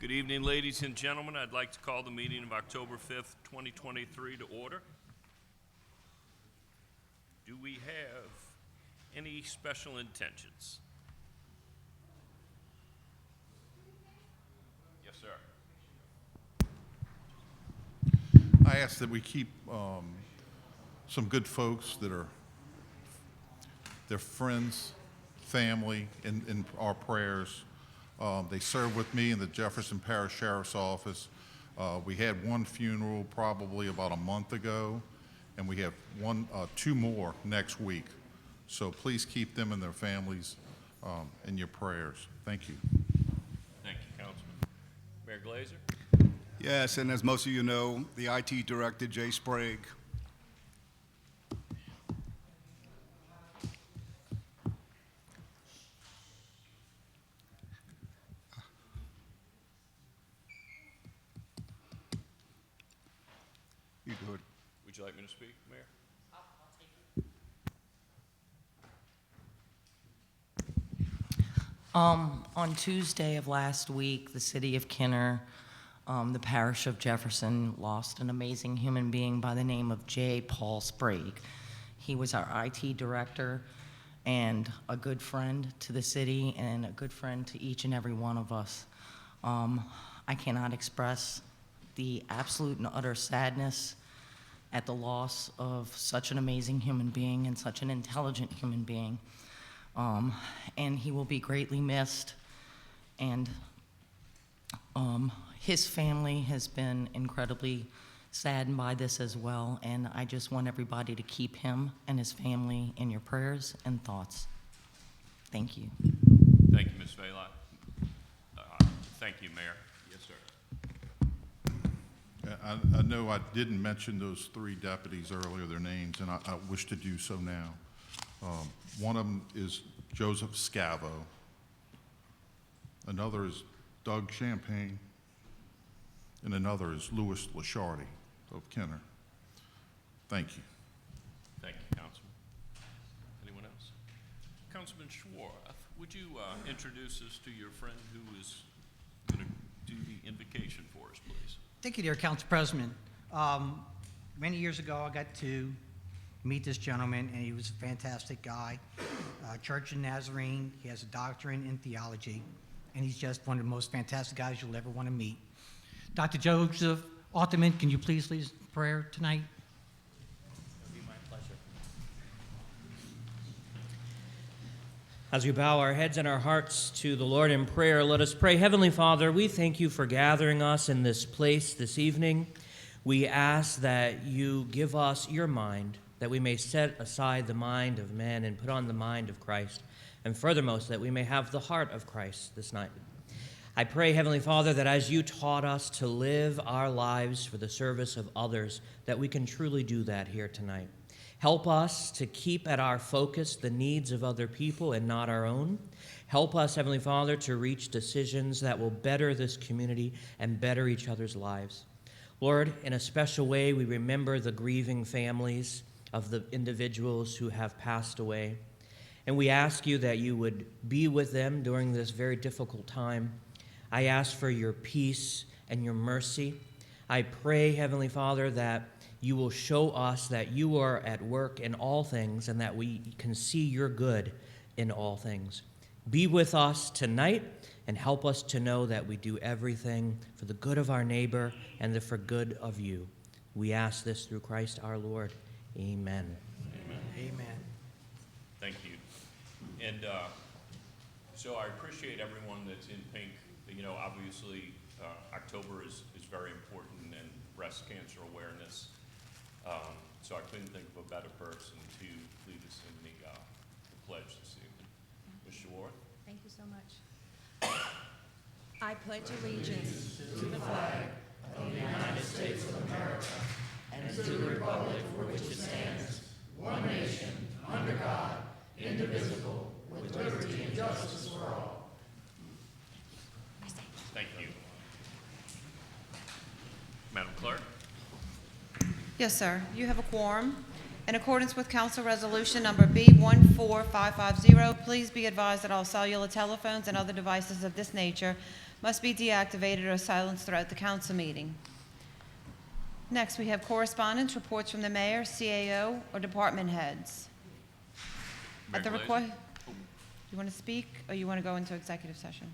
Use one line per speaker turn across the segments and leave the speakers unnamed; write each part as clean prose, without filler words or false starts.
Good evening, ladies and gentlemen. I'd like to call the meeting of October 5th, 2023 to order. Do we have any special intentions? Yes, sir.
I ask that we keep some good folks that are their friends, family in our prayers. They served with me in the Jefferson Parish Sheriff's Office. We had one funeral probably about a month ago, and we have two more next week. So please keep them and their families in your prayers. Thank you.
Thank you, Councilman. Mayor Glazer?
Yes, and as most of you know, the IT Director, Jay Sprague. You good?
Would you like me to speak, Mayor?
On Tuesday of last week, the city of Kinner, the parish of Jefferson, lost an amazing human being by the name of J. Paul Sprague. He was our IT director and a good friend to the city and a good friend to each and every one of us. I cannot express the absolute and utter sadness at the loss of such an amazing human being and such an intelligent human being. And he will be greatly missed. And his family has been incredibly saddened by this as well. And I just want everybody to keep him and his family in your prayers and thoughts. Thank you.
Thank you, Ms. Vela. Thank you, Mayor. Yes, sir.
I know I didn't mention those three deputies earlier, their names, and I wish to do so now. One of them is Joseph Scavo. Another is Doug Champagne. And another is Louis Lashardi of Kenner. Thank you.
Thank you, Councilman. Anyone else? Councilman Schwarth, would you introduce us to your friend who is going to do the invocation for us, please?
Thank you, dear Council President. Many years ago, I got to meet this gentleman, and he was a fantastic guy. Church in Nazarene, he has a doctorate in theology, and he's just one of the most fantastic guys you'll ever want to meet. Dr. Joseph Otterman, can you please lead us in prayer tonight?
It would be my pleasure. As we bow our heads and our hearts to the Lord in prayer, let us pray. Heavenly Father, we thank you for gathering us in this place this evening. We ask that you give us your mind, that we may set aside the mind of man and put on the mind of Christ, and furthermost, that we may have the heart of Christ this night. I pray, Heavenly Father, that as you taught us to live our lives for the service of others, that we can truly do that here tonight. Help us to keep at our focus the needs of other people and not our own. Help us, Heavenly Father, to reach decisions that will better this community and better each other's lives. Lord, in a special way, we remember the grieving families of the individuals who have passed away. And we ask you that you would be with them during this very difficult time. I ask for your peace and your mercy. I pray, Heavenly Father, that you will show us that you are at work in all things and that we can see your good in all things. Be with us tonight and help us to know that we do everything for the good of our neighbor and for good of you. We ask this through Christ our Lord. Amen.
Amen.
Amen.
Thank you. And so I appreciate everyone that's in pink. You know, obviously, October is very important in breast cancer awareness. So I couldn't think of a better person to lead us in the pledge this evening. Ms. Schwarth.
Thank you so much. I pledge allegiance to the flag of the United States of America and to the republic for which it stands, one nation, under God, indivisible, with liberty and justice for all.
Thank you. Madam Clerk.
Yes, sir. You have a quorum. In accordance with Council Resolution Number B14550, please be advised that all cellular telephones and other devices of this nature must be deactivated or silenced throughout the council meeting. Next, we have correspondence, reports from the mayor, CAO, or department heads. At the
Mayor
request,
Glazer?
you want to speak, or you want to go into executive session?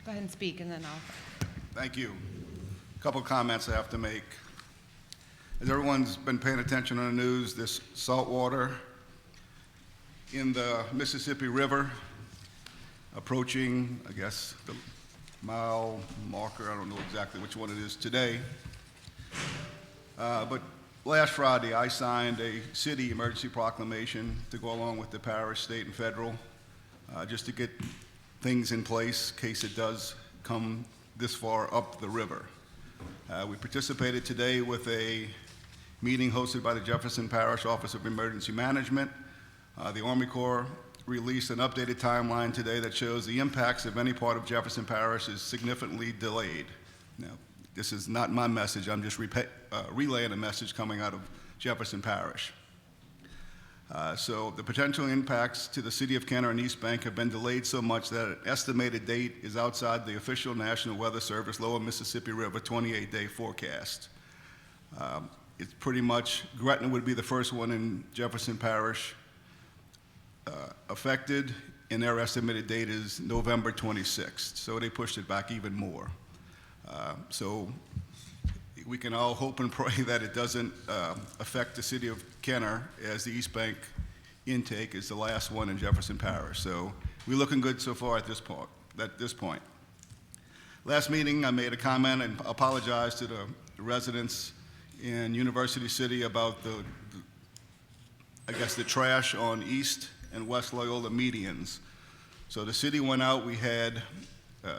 Go ahead and speak, and then I'll...
Thank you. A couple comments I have to make. As everyone's been paying attention on the news, this salt water in the Mississippi River approaching, I guess, the mile marker, I don't know exactly which one it is today. But last Friday, I signed a city emergency proclamation to go along with the parish, state, and federal, just to get things in place in case it does come this far up the river. We participated today with a meeting hosted by the Jefferson Parish Office of Emergency Management. The Army Corps released an updated timeline today that shows the impacts of any part of Jefferson Parish is significantly delayed. Now, this is not my message, I'm just relaying a message coming out of Jefferson Parish. So the potential impacts to the city of Kenner and East Bank have been delayed so much that an estimated date is outside the official National Weather Service Lower Mississippi River 28-day forecast. It's pretty much, Gretna would be the first one in Jefferson Parish affected, and their estimated date is November 26th, so they pushed it back even more. So we can all hope and pray that it doesn't affect the city of Kenner, as the East Bank intake is the last one in Jefferson Parish. So we're looking good so far at this point. Last meeting, I made a comment and apologized to the residents in University City about I guess the trash on East and West Loyola medians. So the city went out, we had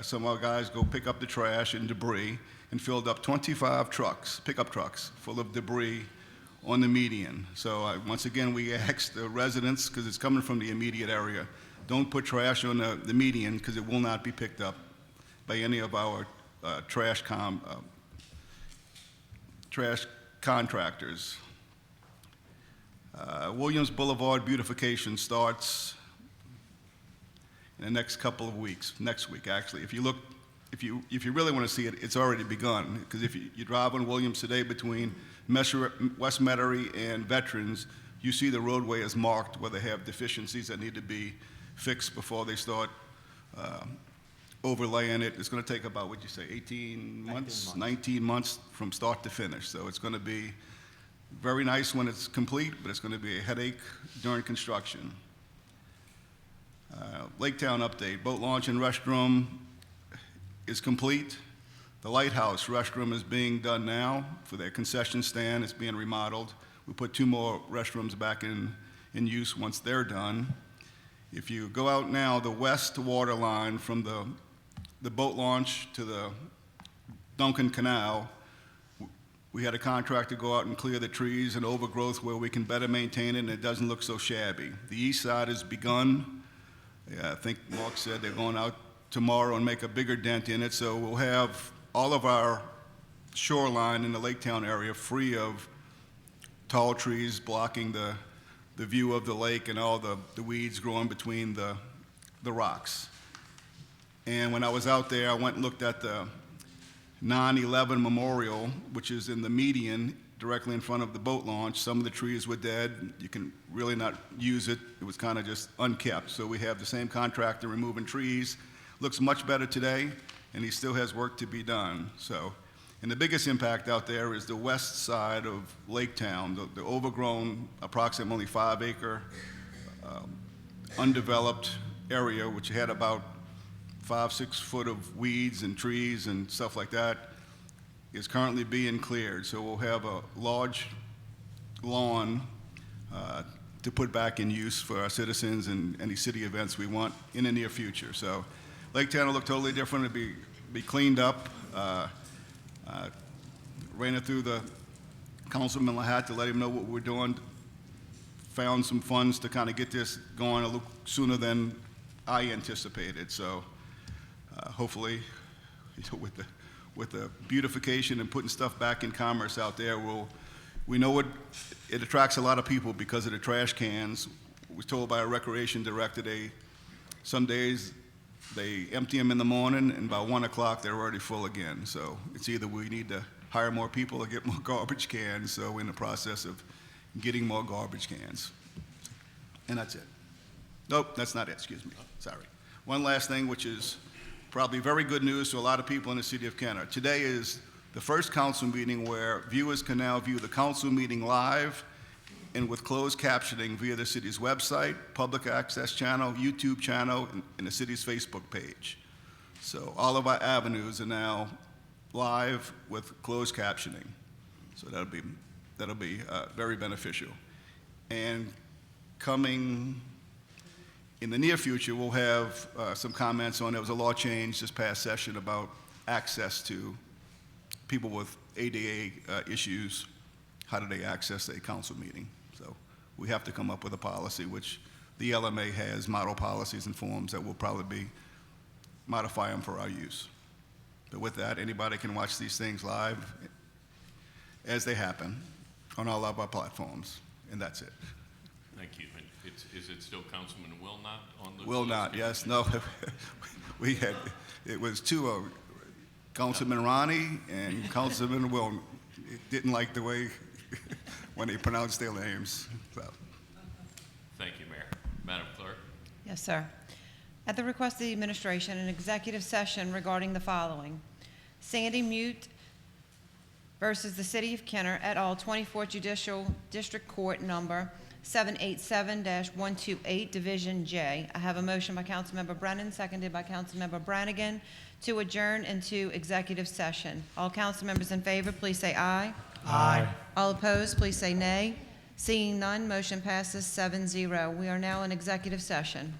some of our guys go pick up the trash and debris and filled up 25 trucks, pickup trucks, full of debris on the median. So once again, we asked the residents, because it's coming from the immediate area, don't put trash on the median because it will not be picked up by any of our trash contractors. Williams Boulevard beautification starts in the next couple of weeks, next week actually. If you really want to see it, it's already begun, because if you drive on Williams today between West Metairie and Veterans, you see the roadway is marked where they have deficiencies that need to be fixed before they start overlaying it. It's going to take about, what'd you say, 18 months? 19 months from start to finish. So it's going to be very nice when it's complete, but it's going to be a headache during construction. Lake Town update, boat launch and restroom is complete. The Lighthouse restroom is being done now for their concession stand. It's being remodeled. We put 2 more restrooms back in use once they're done. If you go out now, the west water line from the boat launch to the Duncan Canal, we had a contractor go out and clear the trees and overgrowth where we can better maintain it and it doesn't look so shabby. The east side has begun. Yeah, I think Mark said they're going out tomorrow and make a bigger dent in it, so we'll have all of our shoreline in the Lake Town area free of tall trees blocking the view of the lake and all the weeds growing between the rocks. And when I was out there, I went and looked at the 9/11 memorial, which is in the median directly in front of the boat launch. Some of the trees were dead. You can really not use it. It was kind of just unkept. So we have the same contractor removing trees. Looks much better today, and he still has work to be done. So, and the biggest impact out there is the west side of Lake Town, the overgrown, approximately 5-acre, undeveloped area, which had about 5-6 foot of weeds and trees and stuff like that, is currently being cleared. So we'll have a large lawn to put back in use for our citizens and any city events we want in the near future. So Lake Town will look totally different. It'll be cleaned up. Ran it through the Councilman Lahat to let him know what we're doing. Found some funds to kind of get this going a little sooner than I anticipated. So hopefully, with the beautification and putting stuff back in commerce out there, we'll We know it attracts a lot of people because of the trash cans. We're told by a recreation director, some days they empty them in the morning, and by 1 o'clock, they're already full again. So it's either we need to hire more people or get more garbage cans, so we're in the process of getting more garbage cans. And that's it. Nope, that's not it, excuse me, sorry. One last thing, which is probably very good news to a lot of people in the city of Kenner. Today is the first council meeting where viewers can now view the council meeting live and with closed captioning via the city's website, public access channel, YouTube channel, and the city's Facebook page. So all of our avenues are now live with closed captioning. So that'll be very beneficial. And coming in the near future, we'll have some comments on, there was a law change this past session about access to people with ADA issues. How do they access a council meeting? So we have to come up with a policy, which the LMA has model policies and forms that will probably modify them for our use. But with that, anybody can watch these things live as they happen on all of our platforms, and that's it.
Thank you. And is it still Councilman Will not on the?
Will not, yes, no. It was two, Councilman Ronnie and Councilman Will didn't like the way when they pronounced their names, so.
Thank you, Mayor. Madam Clerk?
Yes, sir. At the request of the administration, an executive session regarding the following: Sandy Mute versus the City of Kenner et al., 24th Judicial District Court number 787-128, Division J. I have a motion by Councilmember Brennan, seconded by Councilmember Brannigan, to adjourn into executive session. All council members in favor, please say aye.
Aye.
All opposed, please say nay. Seeing none, motion passes 7-0. We are now in executive session.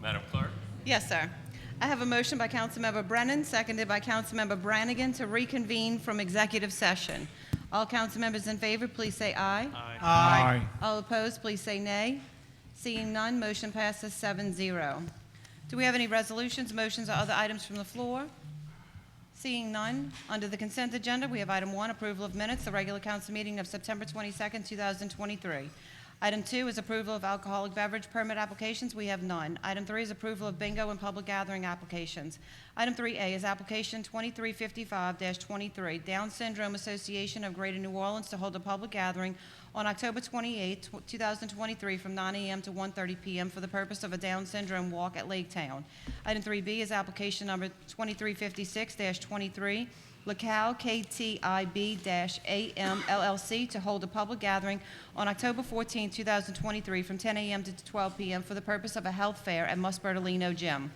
Madam Clerk?
Yes, sir. I have a motion by Councilmember Brennan, seconded by Councilmember Brannigan to reconvene from executive session. All council members in favor, please say aye.
Aye.
All opposed, please say nay. Seeing none, motion passes 7-0. Do we have any resolutions, motions, or other items from the floor? Seeing none, under the consent agenda, we have item 1, approval of minutes, the regular council meeting of September 22nd, 2023. Item 2 is approval of alcoholic beverage permit applications. We have none. Item 3 is approval of bingo and public gathering applications. Item 3A is application 2355-23, Down Syndrome Association of Greater New Orleans to hold a public gathering on October 28, 2023 from 9 a.m. to 1:30 p.m. for the purpose of a Down Syndrome walk at Lake Town. Item 3B is application number 2356-23, Locale KTIB-AM LLC to hold a public gathering on October 14, 2023 from 10 a.m. to 12 p.m. for the purpose of a health fair at Musbertolino Gym.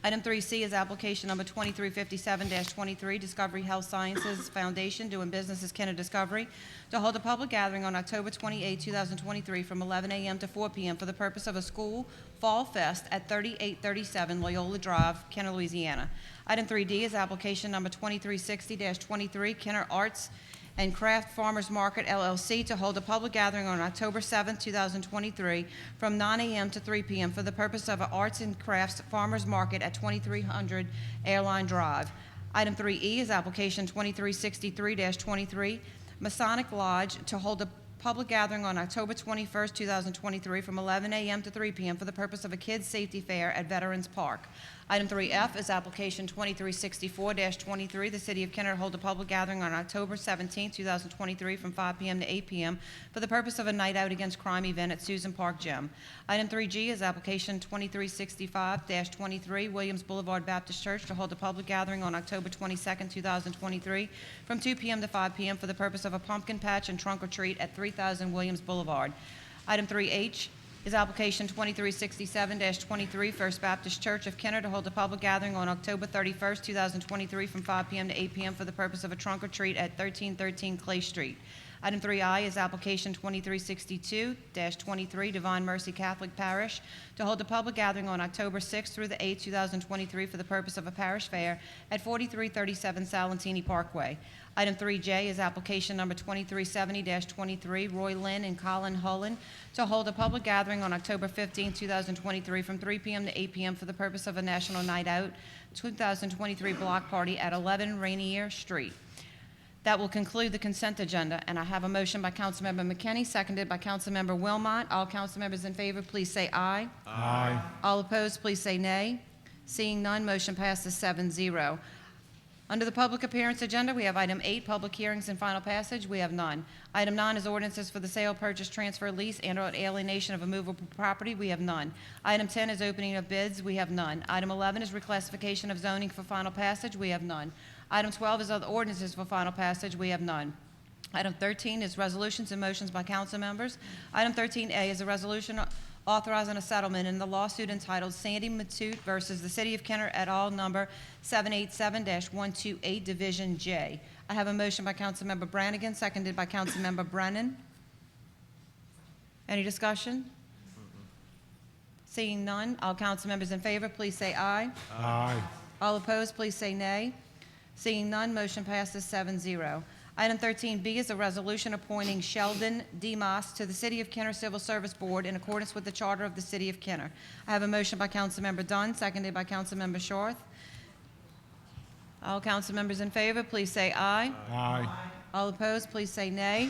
Item 3C is application number 2357-23, Discovery Health Sciences Foundation doing business as Kenner Discovery, to hold a public gathering on October 28, 2023 from 11 a.m. to 4 p.m. for the purpose of a school fall fest at 3837 Loyola Drive, Kenner, Louisiana. Item 3D is application number 2360-23, Kenner Arts and Craft Farmers Market LLC to hold a public gathering on October 7, 2023 from 9 a.m. to 3 p.m. for the purpose of an Arts and Crafts Farmers Market at 2300 Airline Drive. Item 3E is application 2363-23, Masonic Lodge to hold a public gathering on October 21, 2023 from 11 a.m. to 3 p.m. for the purpose of a kids' safety fair at Veterans Park. Item 3F is application 2364-23, the City of Kenner to hold a public gathering on October 17, 2023 from 5 p.m. to 8 p.m. for the purpose of a Night Out Against Crime event at Susan Park Gym. Item 3G is application 2365-23, Williams Boulevard Baptist Church to hold a public gathering on October 22, 2023 from 2 p.m. to 5 p.m. for the purpose of a pumpkin patch and trunk or treat at 3000 Williams Boulevard. Item 3H is application 2367-23, First Baptist Church of Kenner to hold a public gathering on October 31, 2023 from 5 p.m. to 8 p.m. for the purpose of a trunk or treat at 1313 Clay Street. Item 3I is application 2362-23, Divine Mercy Catholic Parish to hold a public gathering on October 6 through the 8th, 2023 for the purpose of a parish fair at 4337 Salentini Parkway. Item 3J is application number 2370-23, Roy Lynn and Colin Hullen to hold a public gathering on October 15, 2023 from 3 p.m. to 8 p.m. for the purpose of a National Night Out 2023 block party at 11 Rainier Street. That will conclude the consent agenda, and I have a motion by Councilmember McKinney, seconded by Councilmember Wilmot. All council members in favor, please say aye.
Aye.
All opposed, please say nay. Seeing none, motion passes 7-0. Under the public appearance agenda, we have item 8, public hearings and final passage. We have none. Item 9 is ordinances for the sale, purchase, transfer, lease, and/or alienation of immovable property. We have none. Item 10 is opening of bids. We have none. Item 11 is reclassification of zoning for final passage. We have none. Item 12 is other ordinances for final passage. We have none. Item 13 is resolutions and motions by council members. Item 13A is a resolution authorizing a settlement in the lawsuit entitled Sandy Matute versus the City of Kenner et al., number 787-128, Division J. I have a motion by Councilmember Brannigan, seconded by Councilmember Brennan. Any discussion? Seeing none, all council members in favor, please say aye.
Aye.
All opposed, please say nay. Seeing none, motion passes 7-0. Item 13B is a resolution appointing Sheldon D. Moss to the City of Kenner Civil Service Board in accordance with the Charter of the City of Kenner. I have a motion by Councilmember Dunn, seconded by Councilmember Scharth. All council members in favor, please say aye.
Aye.
All opposed, please say nay.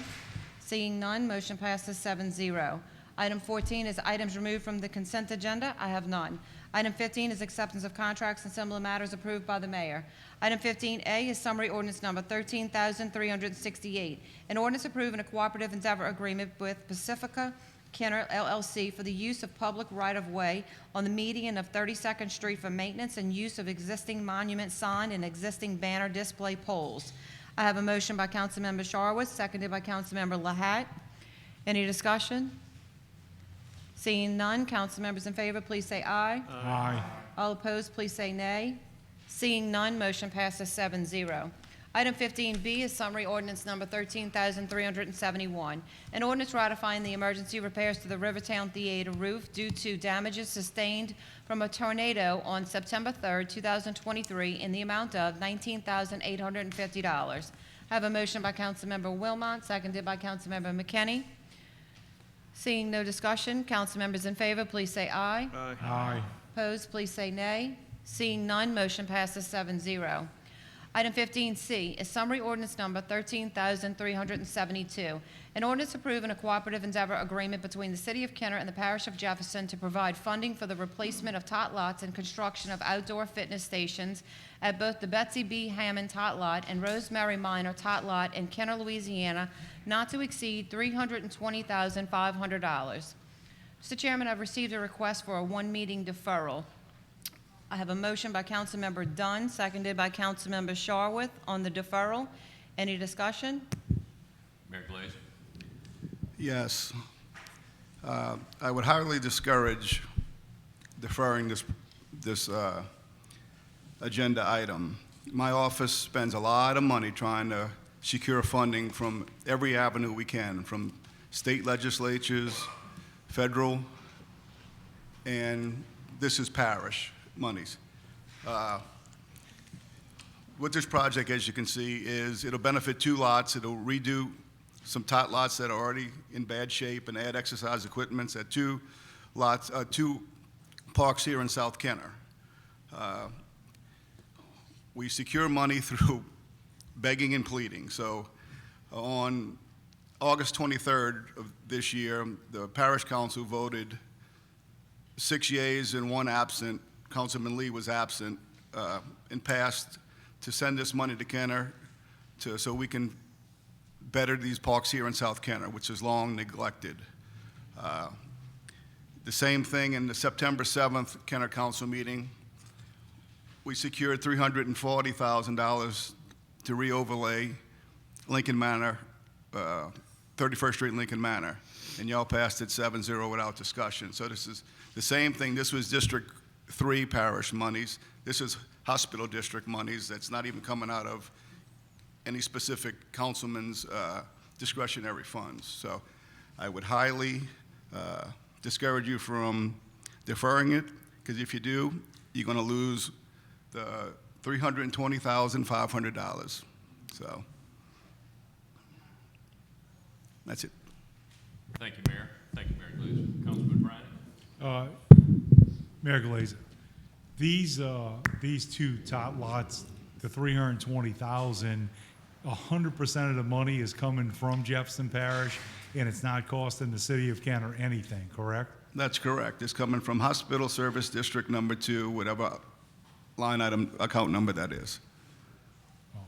Seeing none, motion passes 7-0. Item 14 is items removed from the consent agenda. I have none. Item 15 is acceptance of contracts and similar matters approved by the mayor. Item 15A is summary ordinance number 13,368, an ordinance approving a cooperative endeavor agreement with Pacifica Kenner LLC for the use of public right-of-way on the median of 32nd Street for maintenance and use of existing monument sign and existing banner display poles. I have a motion by Councilmember Sharwood, seconded by Councilmember Lahat. Any discussion? Seeing none, council members in favor, please say aye.
Aye.
All opposed, please say nay. Seeing none, motion passes 7-0. Item 15B is summary ordinance number 13,371. An ordinance ratifying the emergency repairs to the Rivertown Theater roof due to damages sustained from a tornado on September 3rd, 2023, in the amount of $19,850. I have a motion by Councilmember Wilmot, seconded by Councilmember McKinney. Seeing no discussion, council members in favor, please say aye.
Aye.
Opposed, please say nay. Seeing none, motion passes 7-0. Item 15C is summary ordinance number 13,372. An ordinance approving a cooperative endeavor agreement between the City of Kenner and the Parish of Jefferson to provide funding for the replacement of tot lots and construction of outdoor fitness stations at both the Betsy B. Hammond Tot Lot and Rosemary Minor Tot Lot in Kenner, Louisiana, not to exceed $320,500. Mr. Chairman, I've received a request for a one-meeting deferral. I have a motion by Councilmember Dunn, seconded by Councilmember Sharwood on the deferral. Any discussion?
Mayor Glaze?
Yes. I would highly discourage deferring this agenda item. My office spends a lot of money trying to secure funding from every avenue we can, from state legislatures, federal, and this is parish monies. With this project, as you can see, is it'll benefit two lots. It'll redo some tot lots that are already in bad shape and add exercise equipments at two parks here in South Kenner. We secure money through begging and pleading. So on August 23rd of this year, the Parish Council voted 6 yeas and 1 absent. Councilman Lee was absent, and passed to send this money to Kenner so we can better these parks here in South Kenner, which is long neglected. The same thing in the September 7th Kenner Council meeting. We secured $340,000 to re-overlay Lincoln Manor, 31st Street Lincoln Manor, and y'all passed it 7-0 without discussion. So this is the same thing. This was District 3 parish monies. This is hospital district monies that's not even coming out of any specific councilman's discretionary funds. So I would highly discourage you from deferring it, because if you do, you're going to lose the $320,500. So that's it.
Thank you, Mayor. Thank you, Mayor Glaze. Councilman Bryant?
Mayor Glaze, these two tot lots, the 320,000, 100% of the money is coming from Jefferson Parish, and it's not costing the City of Kenner anything, correct?
That's correct. It's coming from Hospital Service District Number 2, whatever line item, account number that is.
Oh,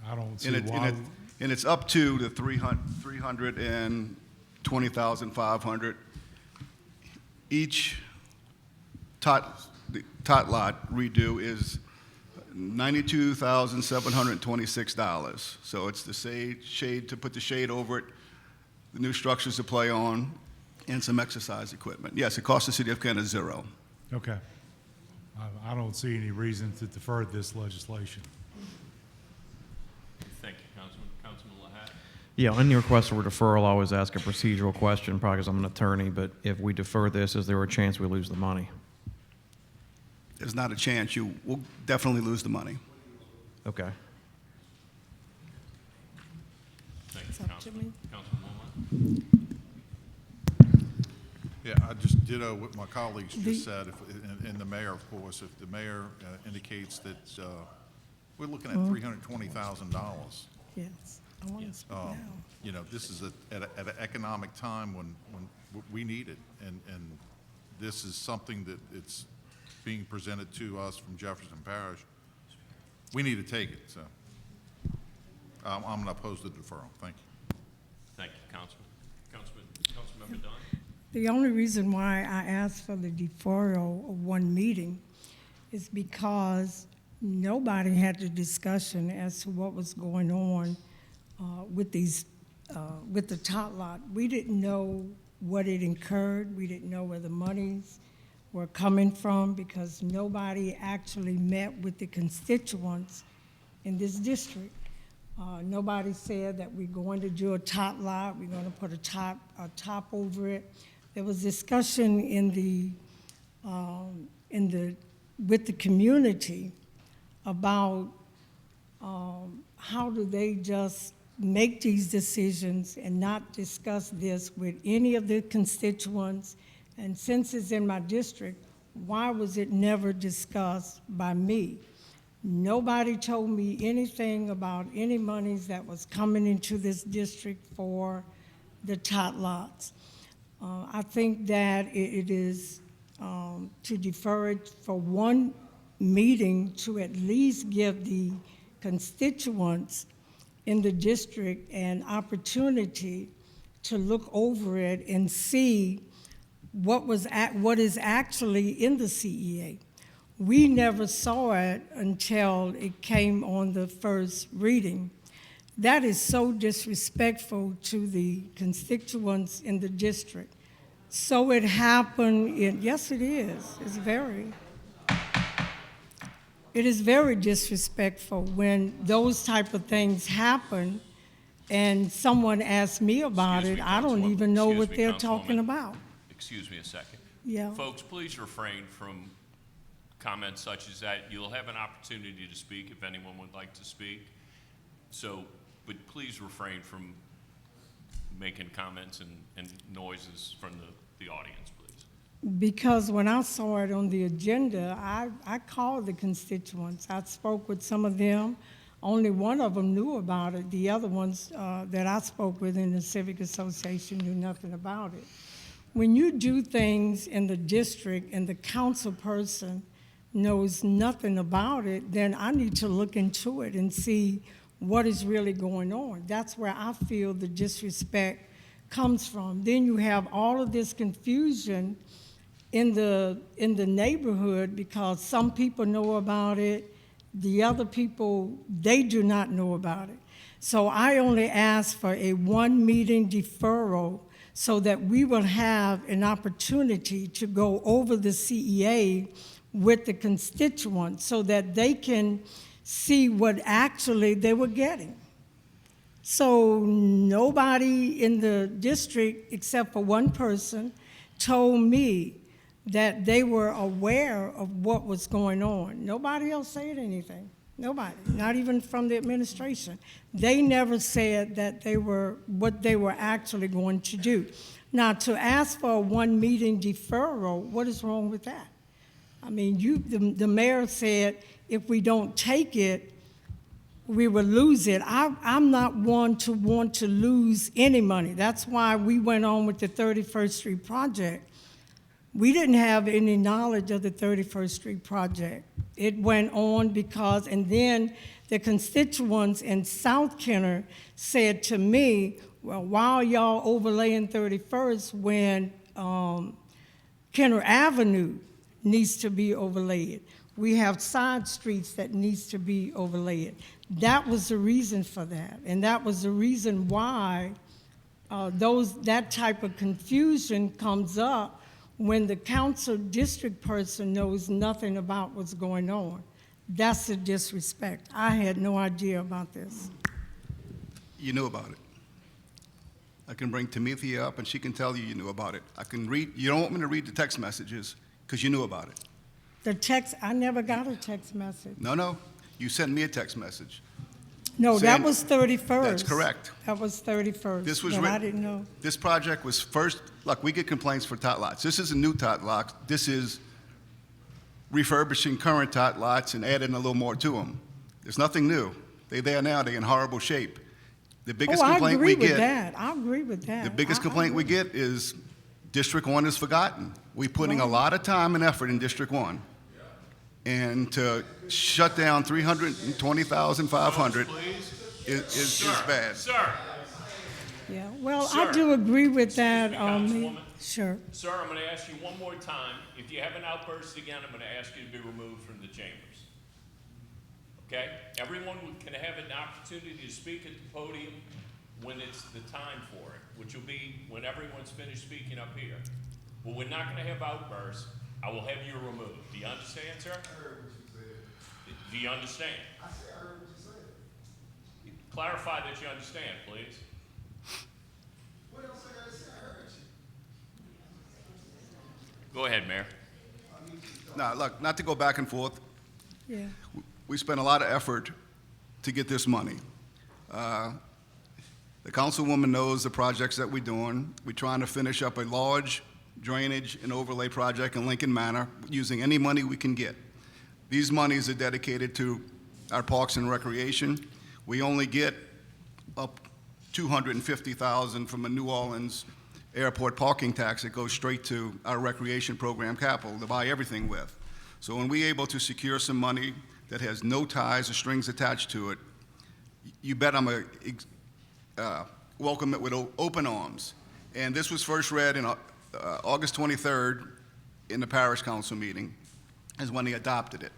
I don't see
And
why.
and it's up to the $320,500. Each tot lot redo is $92,726. So it's the shade to put the shade over it, the new structures to play on, and some exercise equipment. Yes, it costs the City of Kenner $0.
Okay. I don't see any reason to defer this legislation.
Thank you, Councilman. Councilman Lahat?
Yeah, on your request for deferral, I always ask a procedural question, probably because I'm an attorney, but if we defer this, is there a chance we lose the money?
There's not a chance. You will definitely lose the money.
Okay.
Thank you, Councilman. Councilman Wilmot?
Yeah, I just ditto what my colleagues just said, and the mayor, of course. If the mayor indicates that we're looking at $320,000,
Yes, I want to speak now.
you know, this is at an economic time when we need it, and this is something that it's being presented to us from Jefferson Parish. We need to take it, so I'm going to oppose the deferral. Thank you.
Thank you, Councilman. Councilmember Dunn?
The only reason why I asked for the deferral of one meeting is because nobody had the discussion as to what was going on with these, with the tot lot. We didn't know what it incurred. We didn't know where the monies were coming from, because nobody actually met with the constituents in this district. Nobody said that we're going to do a top lot, we're going to put a top over it. There was discussion with the community about how do they just make these decisions and not discuss this with any of the constituents. And since it's in my district, why was it never discussed by me? Nobody told me anything about any monies that was coming into this district for the tot lots. I think that it is to defer it for one meeting to at least give the constituents in the district an opportunity to look over it and see what is actually in the CEA. We never saw it until it came on the first reading. That is so disrespectful to the constituents in the district. So it happened yes it is, it is very disrespectful when those type of things happen and someone asks me about it, I don't even know what they're talking about.
Excuse me a second.
Yeah.
Folks, please refrain from comments such as that. You'll have an opportunity to speak if anyone would like to speak. So, but please refrain from making comments and noises from the audience, please.
Because when I saw it on the agenda, I called the constituents. I spoke with some of them. Only one of them knew about it. The other ones that I spoke with in the Civic Association knew nothing about it. When you do things in the district and the council person knows nothing about it, then I need to look into it and see what is really going on. That's where I feel the disrespect comes from. Then you have all of this confusion in the neighborhood because some people know about it, the other people, they do not know about it. So I only ask for a one-meeting deferral so that we will have an opportunity to go over the CEA with the constituents so that they can see what actually they were getting. So nobody in the district, except for one person, told me that they were aware of what was going on. Nobody else said anything. Nobody, not even from the administration. They never said that what they were actually going to do. Now, to ask for a one-meeting deferral, what is wrong with that? I mean, the mayor said if we don't take it, we will lose it. I'm not one to want to lose any money. That's why we went on with the 31st Street project. We didn't have any knowledge of the 31st Street project. It went on because, and then the constituents in South Kenner said to me, well, why are y'all overlaying 31st when Kenner Avenue needs to be overlaid? We have side streets that needs to be overlaid. That was the reason for that, and that was the reason why that type of confusion comes up when the council district person knows nothing about what's going on. That's the disrespect. I had no idea about this.
You knew about it. I can bring Timothy up, and she can tell you you knew about it. I can read, you don't want me to read the text messages, because you knew about it.
The text, I never got a text message.
No, you sent me a text message.
No, that
saying-
was 31st.
That's correct.
That was 31st.
This was
but I
written-
didn't know.
This project was first, look, we get complaints for tot lots. This is a new tot lot. This is refurbishing current tot lots and adding a little more to them. There's nothing new. They're there now, they're in horrible shape. The biggest
I
complaint
agree
we
with
get,
that. I agree with that.
the biggest
I
complaint we
agree.
get is District 1 is forgotten. We're putting a lot of time and effort in District 1. And to shut down 320,500 is bad.
Sir,
Yeah, well,
Sir.
I do agree with that.
Excuse me, Councilwoman.
Sure.
sir, I'm going to ask you one more time. If you have an outburst again, I'm going to ask you to be removed from the chambers. Okay? Everyone can have an opportunity to speak at the podium when it's the time for it, which will be when everyone's finished speaking up here. But we're not going to have outbursts. I will have you removed. Do you understand, sir?
I heard what you said.
Do you understand?
I heard what you said.
Clarify that you understand, please.
What else I gotta say? I heard you.
Go ahead, Mayor.
Now, look, not to go back and forth,
Yeah.
we spent a lot of effort to get this money. The councilwoman knows the projects that we're doing. We're trying to finish up a large drainage and overlay project in Lincoln Manor using any money we can get. These monies are dedicated to our parks and recreation. We only get up $250,000 from a New Orleans airport parking tax that goes straight to our recreation program capital to buy everything with. So when we're able to secure some money that has no ties or strings attached to it, you bet I'm going to welcome it with open arms. And this was first read in August 23rd in the parish council meeting is when they adopted it.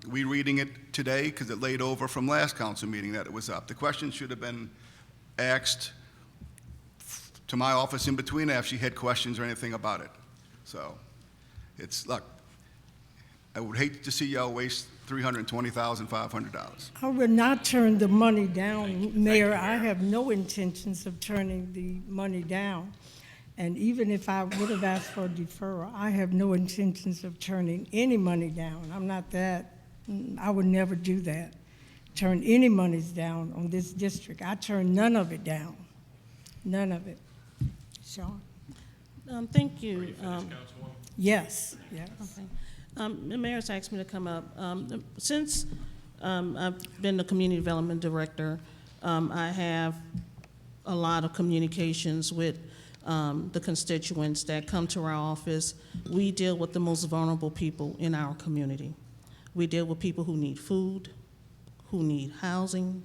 We're reading it today because it laid over from last council meeting that it was up. The question should have been asked to my office in between if she had questions or anything about it. So it's, look, I would hate to see y'all waste $320,500.
I would not turn the money down,
Thank you,
Mayor.
Mayor.
I have no intentions of turning the money down. And even if I would have asked for a deferral, I have no intentions of turning any money down. I'm not that, I would never do that. Turn any monies down on this district. I turn none of it down, none of it. Sean?
Thank
Are
you.
you finished, Councilwoman?
Yes, yes.
Okay. The mayor's asked me to come up. Since I've been the community development director, I have a lot of communications with the constituents that come to our office. We deal with the most vulnerable people in our community. We deal with people who need food, who need housing.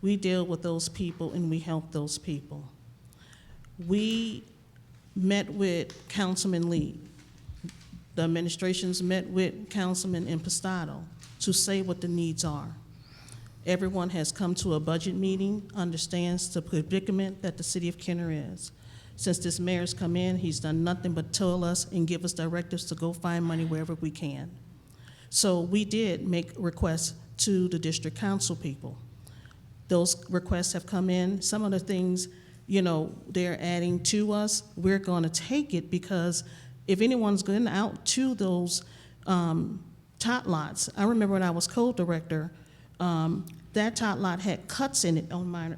We deal with those people and we help those people. We met with Councilman Lee. The administrations met with Councilman Impastato to say what the needs are. Everyone has come to a budget meeting, understands the predicament that the city of Kenner is. Since this mayor's come in, he's done nothing but tell us and give us directives to go find money wherever we can. So we did make requests to the district council people. Those requests have come in. Some of the things, you know, they're adding to us, we're gonna take it because if anyone's going out to those tot lots, I remember when I was co-director, that tot lot had cuts in it on minor,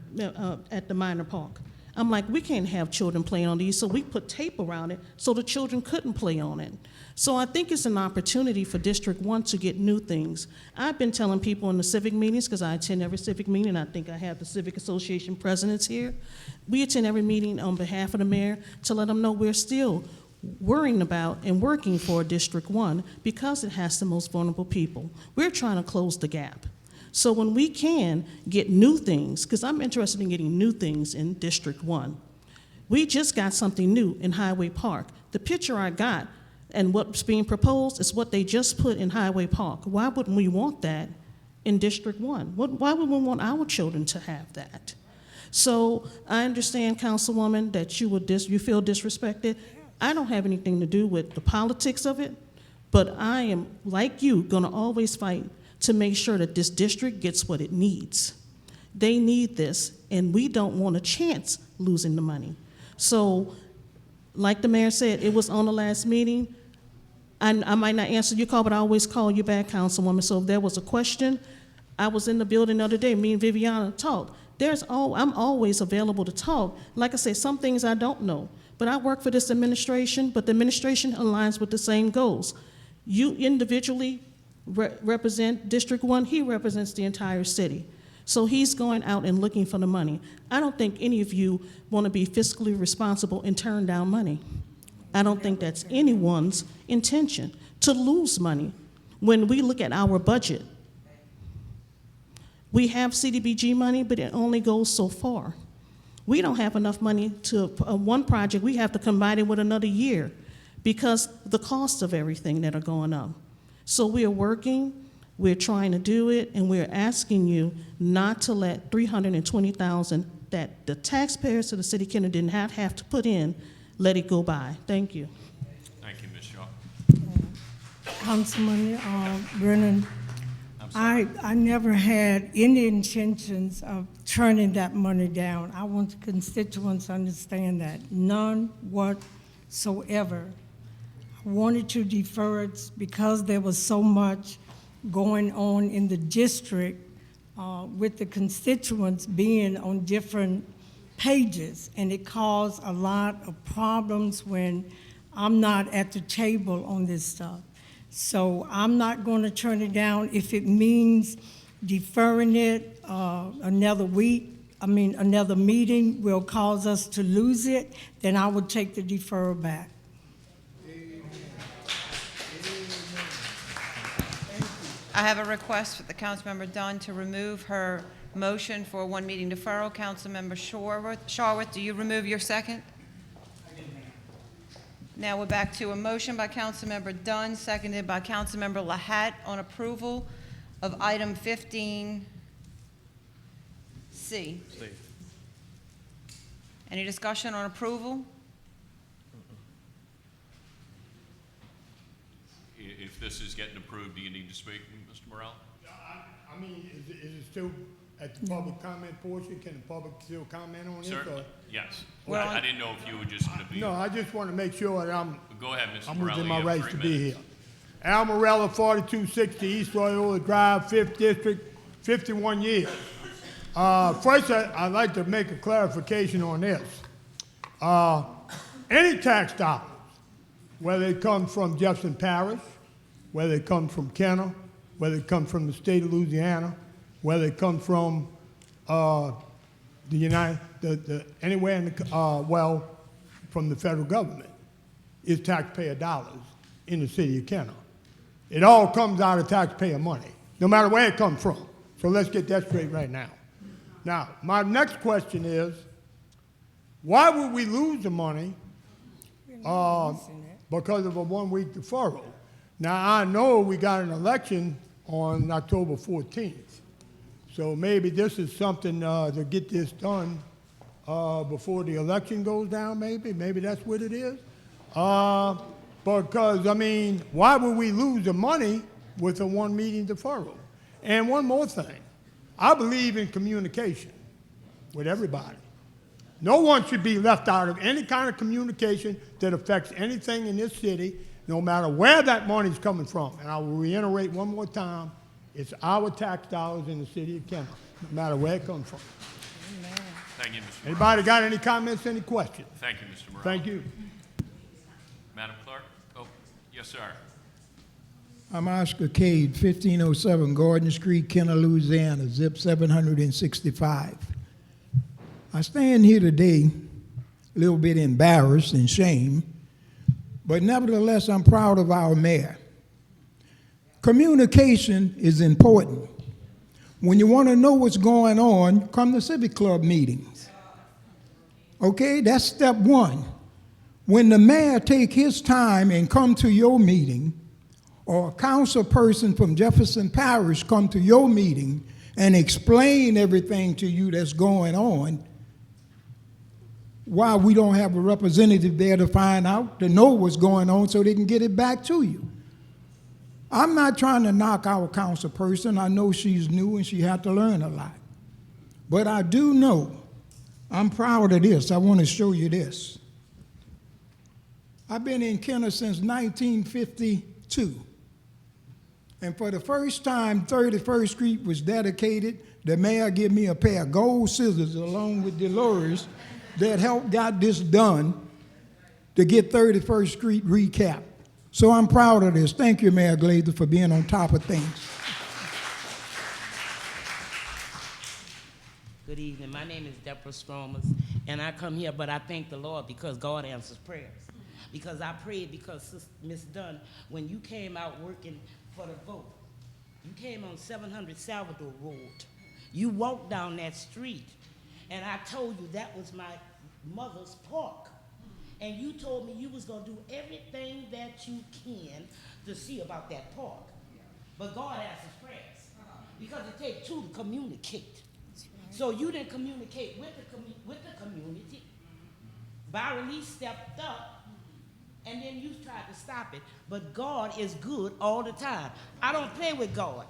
at the minor park. I'm like, we can't have children playing on these, so we put tape around it so the children couldn't play on it. So I think it's an opportunity for District 1 to get new things. I've been telling people in the civic meetings, because I attend every civic meeting, and I think I have the Civic Association presidents here. We attend every meeting on behalf of the mayor to let them know we're still worrying about and working for District 1 because it has the most vulnerable people. We're trying to close the gap. So when we can get new things, because I'm interested in getting new things in District 1. We just got something new in Highway Park. The picture I got and what's being proposed is what they just put in Highway Park. Why wouldn't we want that in District 1? Why would we want our children to have that? So I understand, Councilwoman, that you feel disrespected. I don't have anything to do with the politics of it, but I am, like you, gonna always fight to make sure that this district gets what it needs. They need this, and we don't want a chance losing the money. So, like the mayor said, it was on the last meeting. I might not answer your call, but I always call you back, Councilwoman. So if there was a question, I was in the building the other day, me and Viviana talked. I'm always available to talk. Like I said, some things I don't know. But I work for this administration, but the administration aligns with the same goals. You individually represent District 1, he represents the entire city. So he's going out and looking for the money. I don't think any of you want to be fiscally responsible and turn down money. I don't think that's anyone's intention, to lose money. When we look at our budget, we have CDBG money, but it only goes so far. We don't have enough money to one project. We have to combine it with another year because the cost of everything that are going up. So we are working, we're trying to do it, and we're asking you not to let $320,000 that the taxpayers of the city of Kenner didn't have to put in, let it go by. Thank you.
Thank you, Ms. Shaw.
Councilman Brennan, I never had any intentions of turning that money down. I want the constituents to understand that, none whatsoever. I wanted to defer it because there was so much going on in the district with the constituents being on different pages, and it caused a lot of problems when I'm not at the table on this stuff. So I'm not going to turn it down. If it means deferring it another meeting will cause us to lose it, then I would take the deferral back.
I have a request for the Councilmember Dunn to remove her motion for one meeting deferral. Councilmember Sharwood, do you remove your second? Now we're back to a motion by Councilmember Dunn, seconded by Councilmember Lahat on approval of item 15C. Any discussion on approval?
If this is getting approved, do you need to speak, Mr. Morrell?
I mean, is it still at the public comment portion? Can the public still comment on it?
Sir?
or-
Yes.
Well,
I didn't know if you were just going to be.
No, I just want to make sure that
Go ahead, Mr.
I'm
Morrell.
within
You
my
have
rights
3
to be here.
minutes.
Al Morella, 4260 East Loyola Drive, 5th District, 51 years. First, I'd like to make a clarification on this. Any tax dollars, whether it comes from Jefferson Parish, whether it comes from Kenner, whether it comes from the state of Louisiana, whether it comes from anywhere in the, from the federal government, is taxpayer dollars in the city of Kenner. It all comes out of taxpayer money, no matter where it comes from. So let's get that straight right now. Now, my next question is, why would we lose the money because of a one-week deferral? Now, I know we got an election on October 14th, so maybe this is something to get this done before the election goes down, maybe that's what it is. Because, I mean, why would we lose the money with a one-meeting deferral? And one more thing, I believe in communication with everybody. No one should be left out of any kind of communication that affects anything in this city, no matter where that money's coming from. And I will reiterate one more time, it's our tax dollars in the city of Kenner, no matter where it comes from.
Thank you, Mr. Morrell.
Anybody got any comments, any questions?
Thank you, Mr. Morrell.
Thank you.
Madam Clerk? Oh, yes, sir.
I'm Oscar Cade, 1507 Gordon Street, Kenner, Louisiana, zip 765. I stand here today a little bit embarrassed and shamed, but nevertheless, I'm proud of our mayor. Communication is important. When you want to know what's going on, come to Civic Club meetings. Okay, that's step one. When the mayor take his time and come to your meeting, or a council person from Jefferson Parish come to your meeting and explain everything to you that's going on, why we don't have a representative there to find out, to know what's going on so they can get it back to you. I'm not trying to knock our council person. I know she's new and she had to learn a lot. But I do know, I'm proud of this. I want to show you this. I've been in Kenner since 1952. And for the first time, 31st Street was dedicated. The mayor gave me a pair of gold scissors along with Dolores that helped got this done to get 31st Street recapped. So I'm proud of this. Thank you, Mayor Glazer, for being on top of things.
Good evening. My name is Deborah Stromers, and I come here, but I thank the Lord because God answers prayers. Because I prayed because, Ms. Dunn, when you came out working for the vote, you came on 700 Salvador Road. You walked down that street, and I told you that was my mother's park. And you told me you was going to do everything that you can to see about that park. But God answers prayers because it takes two to communicate. So you didn't communicate with the community. Byron Lee stepped up, and then you tried to stop it. But God is good all the time. I don't play with God.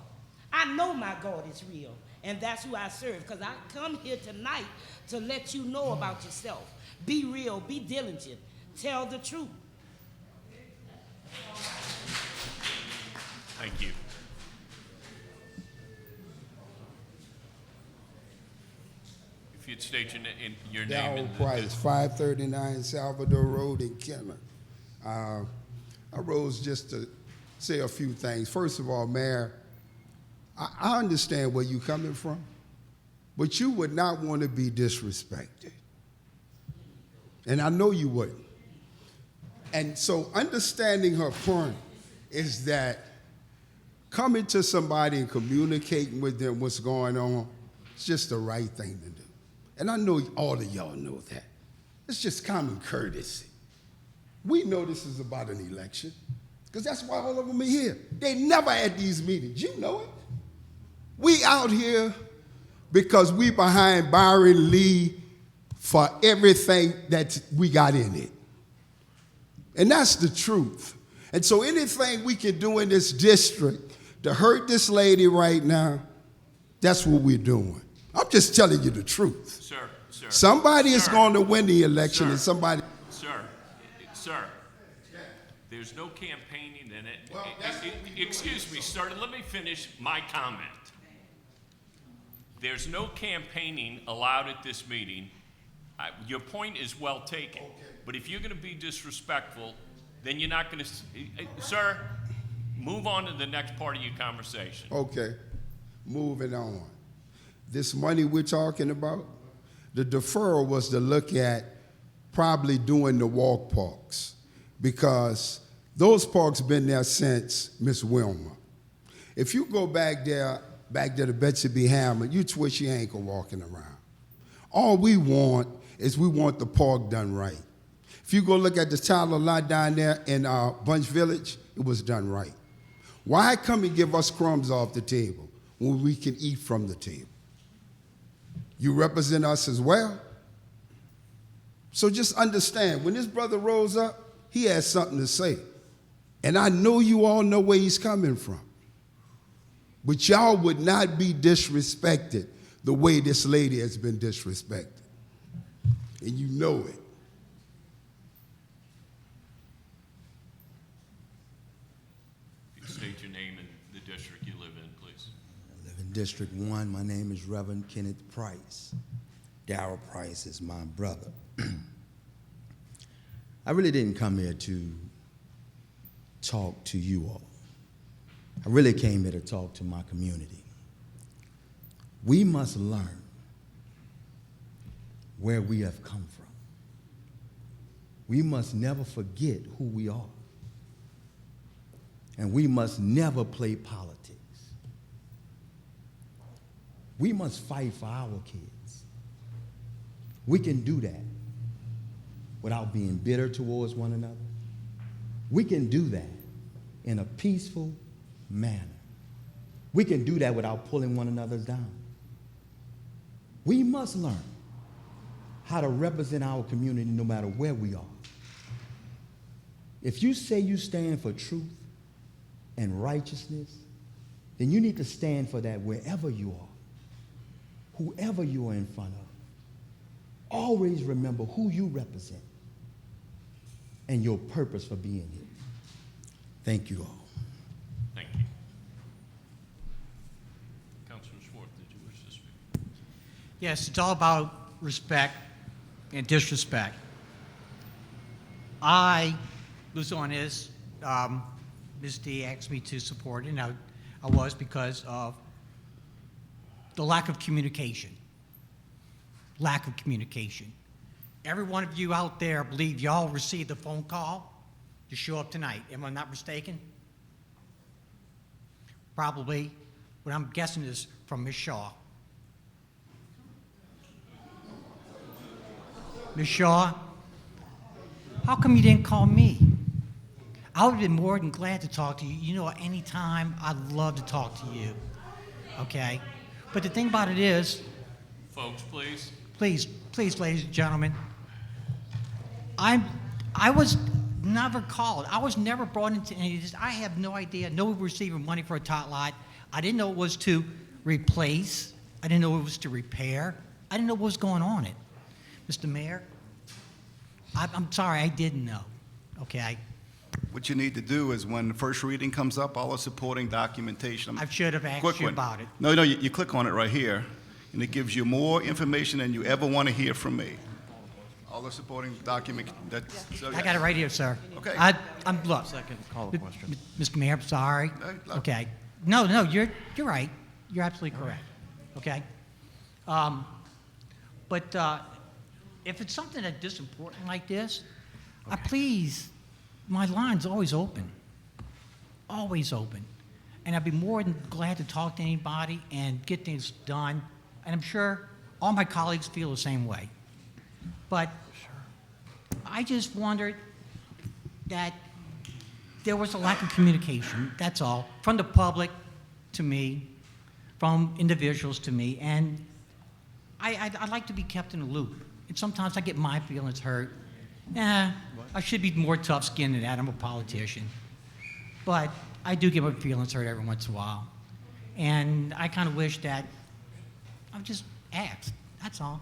I know my God is real, and that's who I serve, because I come here tonight to let you know about yourself. Be real, be diligent, tell the truth.
Thank you. If you'd state your name
Darrell
and
Price, 539 Salvador Road in Kenner. I rose just to say a few things. First of all, Mayor, I understand where you're coming from, but you would not want to be disrespected. And I know you wouldn't. And so understanding her point is that coming to somebody and communicating with them what's going on, it's just the right thing to do. And I know all of y'all know that. It's just common courtesy. We know this is about an election, because that's why all of them are here. They never at these meetings. You know it. We out here because we behind Byron Lee for everything that we got in it. And that's the truth. And so anything we can do in this district to hurt this lady right now, that's what we're doing. I'm just telling you the truth.
Sir.
Somebody is going to win the election, and somebody...
Sir, there's no campaigning in it. Excuse me, sir, let me finish my comment. There's no campaigning allowed at this meeting. Your point is well taken. Okay. But if you're going to be disrespectful, then you're not going to... Sir, move on to the next part of your conversation.
Okay, moving on. This money we're talking about, the deferral was to look at probably doing the walk parks, because those parks been there since Miss Wilma. If you go back there to Betsy B. Hammer, you twist your ankle walking around. All we want is we want the park done right. If you go look at the Tyler lot down there in Bunch Village, it was done right. Why come and give us crumbs off the table when we can eat from the table? You represent us as well. So just understand, when this brother rose up, he had something to say. And I know you all know where he's coming from. But y'all would not be disrespected the way this lady has been disrespected. And you know it.
State your name and the district you live in, please.
I live in District 1. My name is Reverend Kenneth Price. Darrell Price is my brother. I really didn't come here to talk to you all. I really came here to talk to my community. We must learn where we have come from. We must never forget who we are. And we must never play politics. We must fight for our kids. We can do that without being bitter towards one another. We can do that in a peaceful manner. We can do that without pulling one another down. We must learn how to represent our community no matter where we are. If you say you stand for truth and righteousness, then you need to stand for that wherever you are, whoever you are in front of. Always remember who you represent and your purpose for being here. Thank you all.
Thank you. Councilor Schwartz, did you wish to speak?
Yes, it's all about respect and disrespect. I was on this. Ms. D asked me to support it, and I was, because of the lack of communication. Lack of communication. Every one of you out there, I believe y'all received a phone call to show up tonight. Am I not mistaken? Probably, what I'm guessing is from Ms. Shaw. Ms. Shaw, how come you didn't call me? I would have been more than glad to talk to you. You know, any time, I'd love to talk to you, okay? But the thing about it is...
Folks, please.
Please, ladies and gentlemen, I was never called. I was never brought into any of this. I have no idea. Nobody receiving money for a tot lot. I didn't know it was to replace. I didn't know it was to repair. I didn't know what was going on it. Mr. Mayor, I'm sorry, I didn't know, okay?
What you need to do is when the first reading comes up, all the supporting documentation.
I should have asked you about it.
No, you click on it right here, and it gives you more information than you ever want to hear from me. All the supporting document,
I got it right here, sir.
Okay.
I'm, look.
Second, call the question.
Mr. Mayor, I'm sorry. Okay. No, you're right. You're absolutely correct, okay? But if it's something that's this important like this, please, my line's always open. Always open. And I'd be more than glad to talk to anybody and get things done. And I'm sure all my colleagues feel the same way. But I just wondered that there was a lack of communication, that's all, from the public to me, from individuals to me, and I'd like to be kept in the loop. And sometimes I get my feelings hurt. I should be more tough-skinned than that. I'm a politician. But I do get my feelings hurt every once in a while. And I kind of wish that I would just ask, that's all.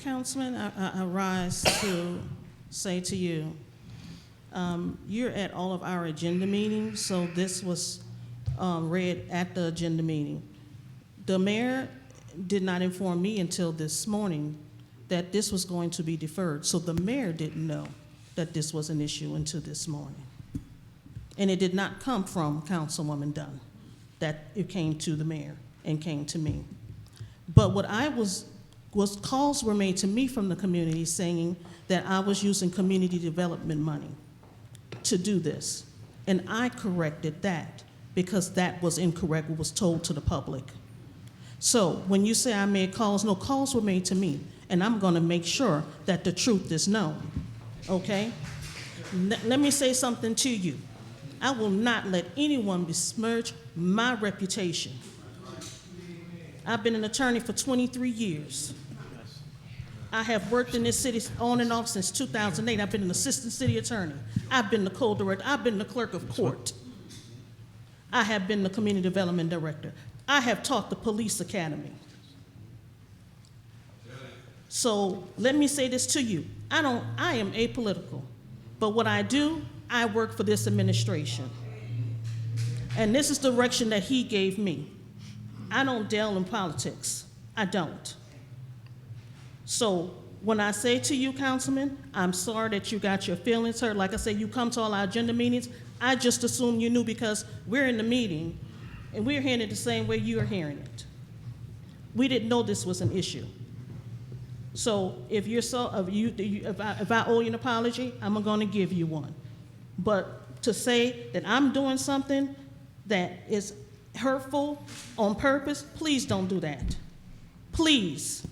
Councilman, I rise to say to you, you're at all of our agenda meetings, so this was read at the agenda meeting. The mayor did not inform me until this morning that this was going to be deferred, so the mayor didn't know that this was an issue until this morning. And it did not come from Councilwoman Dunn, that it came to the mayor and came to me. But what calls were made to me from the community saying that I was using community development money to do this. And I corrected that because that was incorrect, what was told to the public. So when you say I made calls, no, calls were made to me, and I'm gonna make sure that the truth is known, okay? Let me say something to you. I will not let anyone besmirch my reputation. I've been an attorney for 23 years. I have worked in this city on and off since 2008. I've been an assistant city attorney. I've been the co-director. I've been the clerk of court. I have been the community development director. I have taught the police academy. So let me say this to you. I am apolitical, but what I do, I work for this administration. And this is the direction that he gave me. I don't deal in politics. I don't. So when I say to you, Councilman, I'm sorry that you got your feelings hurt. Like I said, you come to all our agenda meetings. I just assumed you knew because we're in the meeting and we're hearing it the same way you're hearing it. We didn't know this was an issue. So if I owe you an apology, I'm going to give you one. But to say that I'm doing something that is hurtful on purpose, please don't do that. Please.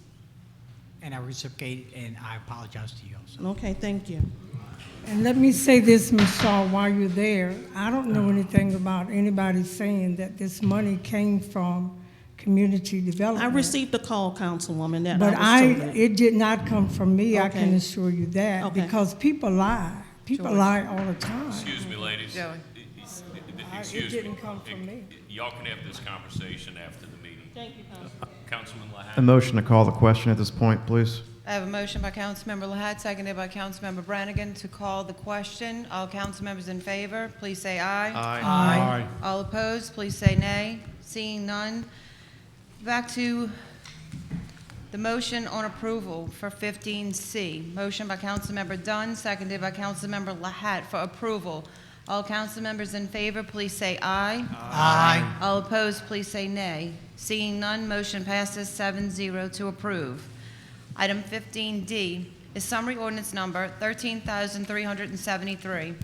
And I reciprocate, and I apologize to you also.
Okay, thank you.
And let me say this, Ms. Shaw, while you're there, I don't know anything about anybody saying that this money came from community development.
I received a call, Councilwoman, that
But
I was told.
it did not come from me, I
Okay.
can assure you that,
Okay.
because people lie. People
George.
lie all the time.
Excuse me, ladies.
Joey.
Excuse me.
didn't come from me.
Y'all can have this conversation after the meeting.
Thank you, Councilman.
Councilman Lahat.
A motion to call the question at this point, please.
I have a motion by Councilmember Lahat, seconded by Councilmember Brannigan to call the question. All council members in favor, please say aye.
Aye.
All opposed, please say nay. Seeing none. Back to the motion on approval for 15C. Motion by Councilmember Dunn, seconded by Councilmember Lahat for approval. All council members in favor, please say aye.
Aye.
All opposed, please say nay. Seeing none, motion passes 7-0 to approve. Item 15D is summary ordinance number 13,373.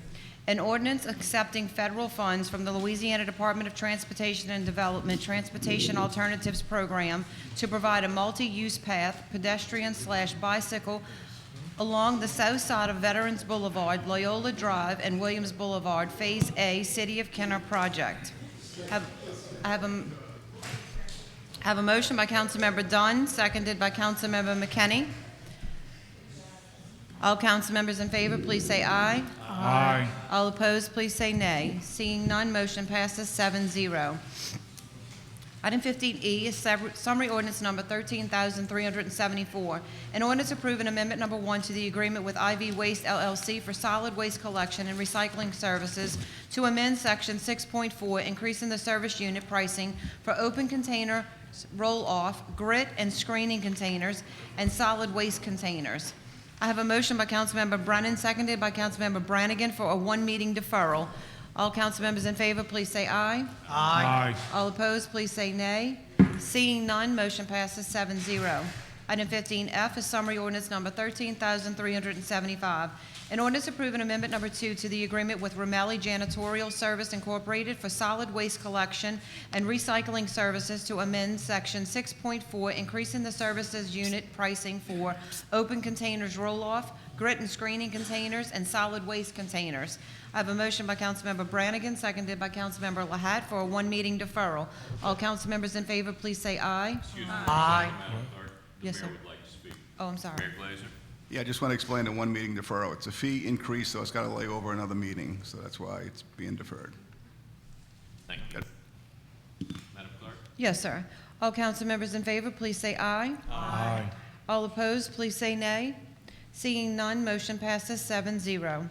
An ordinance accepting federal funds from the Louisiana Department of Transportation and Development Transportation Alternatives Program to provide a multi-use path, pedestrian/bicycle, along the south side of Veterans Boulevard, Loyola Drive, and Williams Boulevard, Phase A, City of Kenner project. I have a motion by Councilmember Dunn, seconded by Councilmember McKinney. All council members in favor, please say aye.
Aye.
All opposed, please say nay. Seeing none, motion passes 7-0. Item 15E is summary ordinance number 13,374. An ordinance approving amendment number 1 to the agreement with IV Waste LLC for solid waste collection and recycling services to amend section 6.4, increasing the service unit pricing for open container roll-off, grit and screening containers, and solid waste containers. I have a motion by Councilmember Brennan, seconded by Councilmember Brannigan for a one-meeting deferral. All council members in favor, please say aye.
Aye.
All opposed, please say nay. Seeing none, motion passes 7-0. Item 15F is summary ordinance number 13,375. An ordinance approving amendment number 2 to the agreement with Ramelli Janitorial Service Incorporated for solid waste collection and recycling services to amend section 6.4, increasing the services unit pricing for open containers roll-off, grit and screening containers, and solid waste containers. I have a motion by Councilmember Brannigan, seconded by Councilmember Lahat for a one-meeting deferral. All council members in favor, please say aye.
Excuse me.
Aye.
Madam Clerk,
Yes,
the
sir.
mayor would like to speak.
Oh, I'm sorry.
Mayor Glazer?
Yeah, I just want to explain the one meeting deferral. It's a fee increase, so it's got to lay over another meeting, so that's why it's being deferred.
Thank you. Madam Clerk?
Yes, sir. All council members in favor, please say aye.
Aye.
All opposed, please say nay. Seeing none, motion passes 7-0.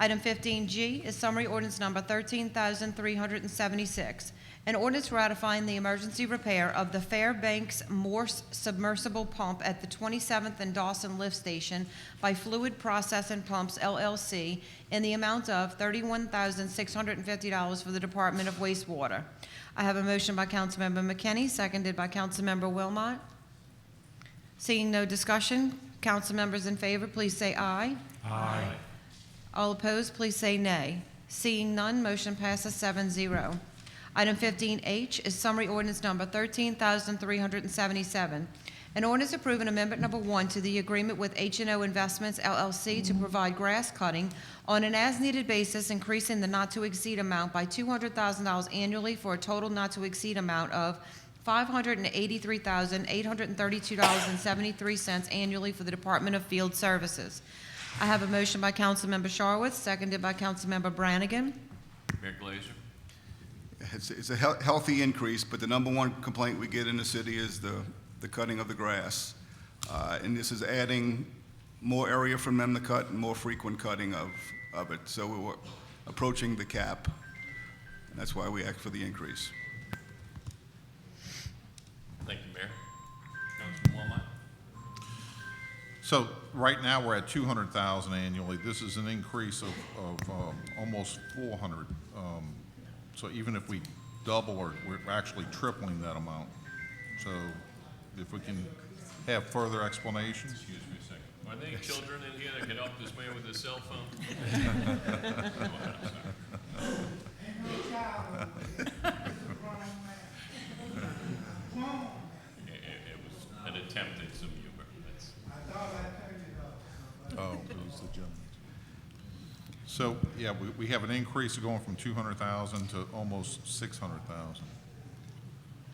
Item 15G is summary ordinance number 13,376. An ordinance ratifying the emergency repair of the Fairbanks Morse submersible pump at the 27th and Dawson Lift Station by Fluid Process and Pumps LLC in the amount of $31,650 for the Department of Wastewater. I have a motion by Councilmember McKinney, seconded by Councilmember Wilmot. Seeing no discussion, council members in favor, please say aye.
Aye.
All opposed, please say nay. Seeing none, motion passes 7-0. Item 15H is summary ordinance number 13,377. An ordinance approving amendment number 1 to the agreement with H&O Investments LLC to provide grass cutting on an as-needed basis, increasing the not-to-exceed amount by $200,000 annually for a total not-to-exceed amount of $583,832.73 annually for the Department of Field Services. I have a motion by Councilmember Sharwood, seconded by Councilmember Brannigan.
Mayor Glazer?
It's a healthy increase, but the number one complaint we get in the city is the cutting of the grass. And this is adding more area for them to cut and more frequent cutting of it. So we're approaching the cap, and that's why we act for the increase.
Thank you, Mayor. Councilman Wilmot?
So right now, we're at 200,000 annually. This is an increase of almost 400. So even if we double, or we're actually tripling that amount. So if we can have further explanations.
Excuse me a second. Are there any children in here that can help this man with his cell phone? It was an attempt at some humor.
Oh, it was the gentleman. So, yeah, we have an increase going from 200,000 to almost 600,000.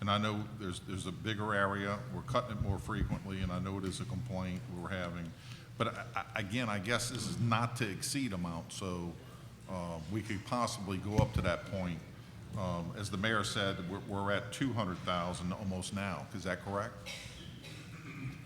And I know there's a bigger area, we're cutting it more frequently, and I know it is a complaint we're having. But again, I guess this is not to exceed amount, so we could possibly go up to that point. As the mayor said, we're at 200,000 almost now, is that correct?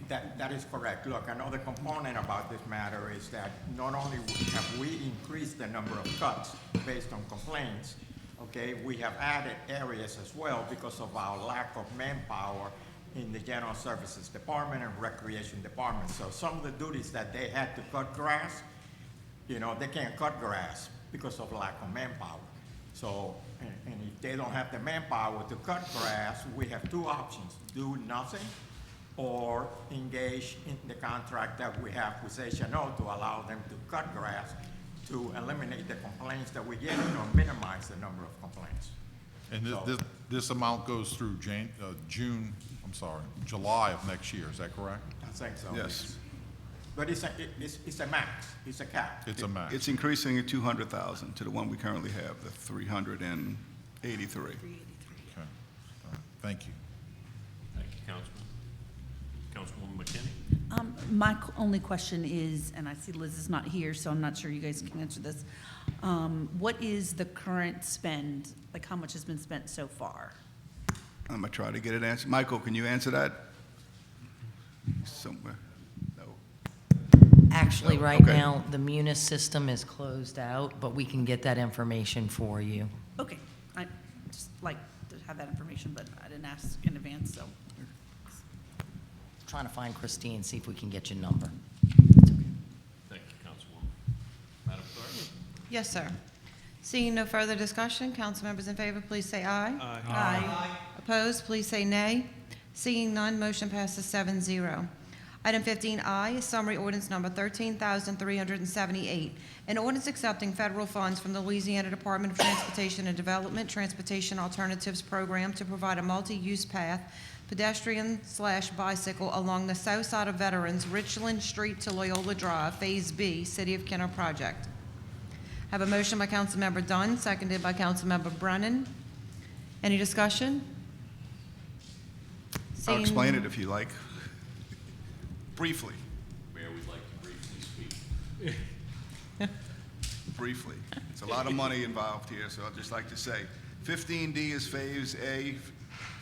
That is correct. Look, another component about this matter is that not only have we increased the number of cuts based on complaints, okay, we have added areas as well because of our lack of manpower in the General Services Department and Recreation Department. So some of the duties that they had to cut grass, you know, they can't cut grass because of lack of manpower. So, and if they don't have the manpower to cut grass, we have two options: do nothing, or engage in the contract that we have with H&O to allow them to cut grass to eliminate the complaints that we get or minimize the number of complaints.
And this amount goes through July of next year, is that correct?
I think so.
Yes.
But it's a max, it's a cap.
It's a max.
It's increasing at 200,000 to the one we currently have, the 383.
Okay. All right. Thank you.
Thank you, Councilman. Councilwoman McKinney?
My only question is, and I see Liz is not here, so I'm not sure you guys can answer this. What is the current spend? Like, how much has been spent so far?
I'm gonna try to get it answered. Michael, can you answer that? Somewhere. No.
Actually,
No,
right
okay.
now, the Munis system is closed out, but we can get that information for you.
Okay, I just like to have that information, but I didn't ask in advance, so.
Trying to find Christine, see if we can get your number.
Thank you, Councilwoman. Madam Clerk?
Yes, sir. Seeing no further discussion, council members in favor, please say aye.
Aye.
Opposed, please say nay. Seeing none, motion passes 7-0. Item 15I is summary ordinance number 13,378, an ordinance accepting federal funds from the Louisiana Department of Transportation and Development Transportation Alternatives Program to provide a multi-use path, pedestrian/bicycle along the south side of Veterans, Richland Street to Loyola Drive, Phase B, City of Kenner project. Have a motion by Councilmember Dunn, seconded by Councilmember Brennan. Any discussion?
I'll
Seeing-
explain it if you like. Briefly.
Mayor, we'd like to briefly speak.
Briefly. It's a lot of money involved here, so I'd just like to say, 15D is Phase A,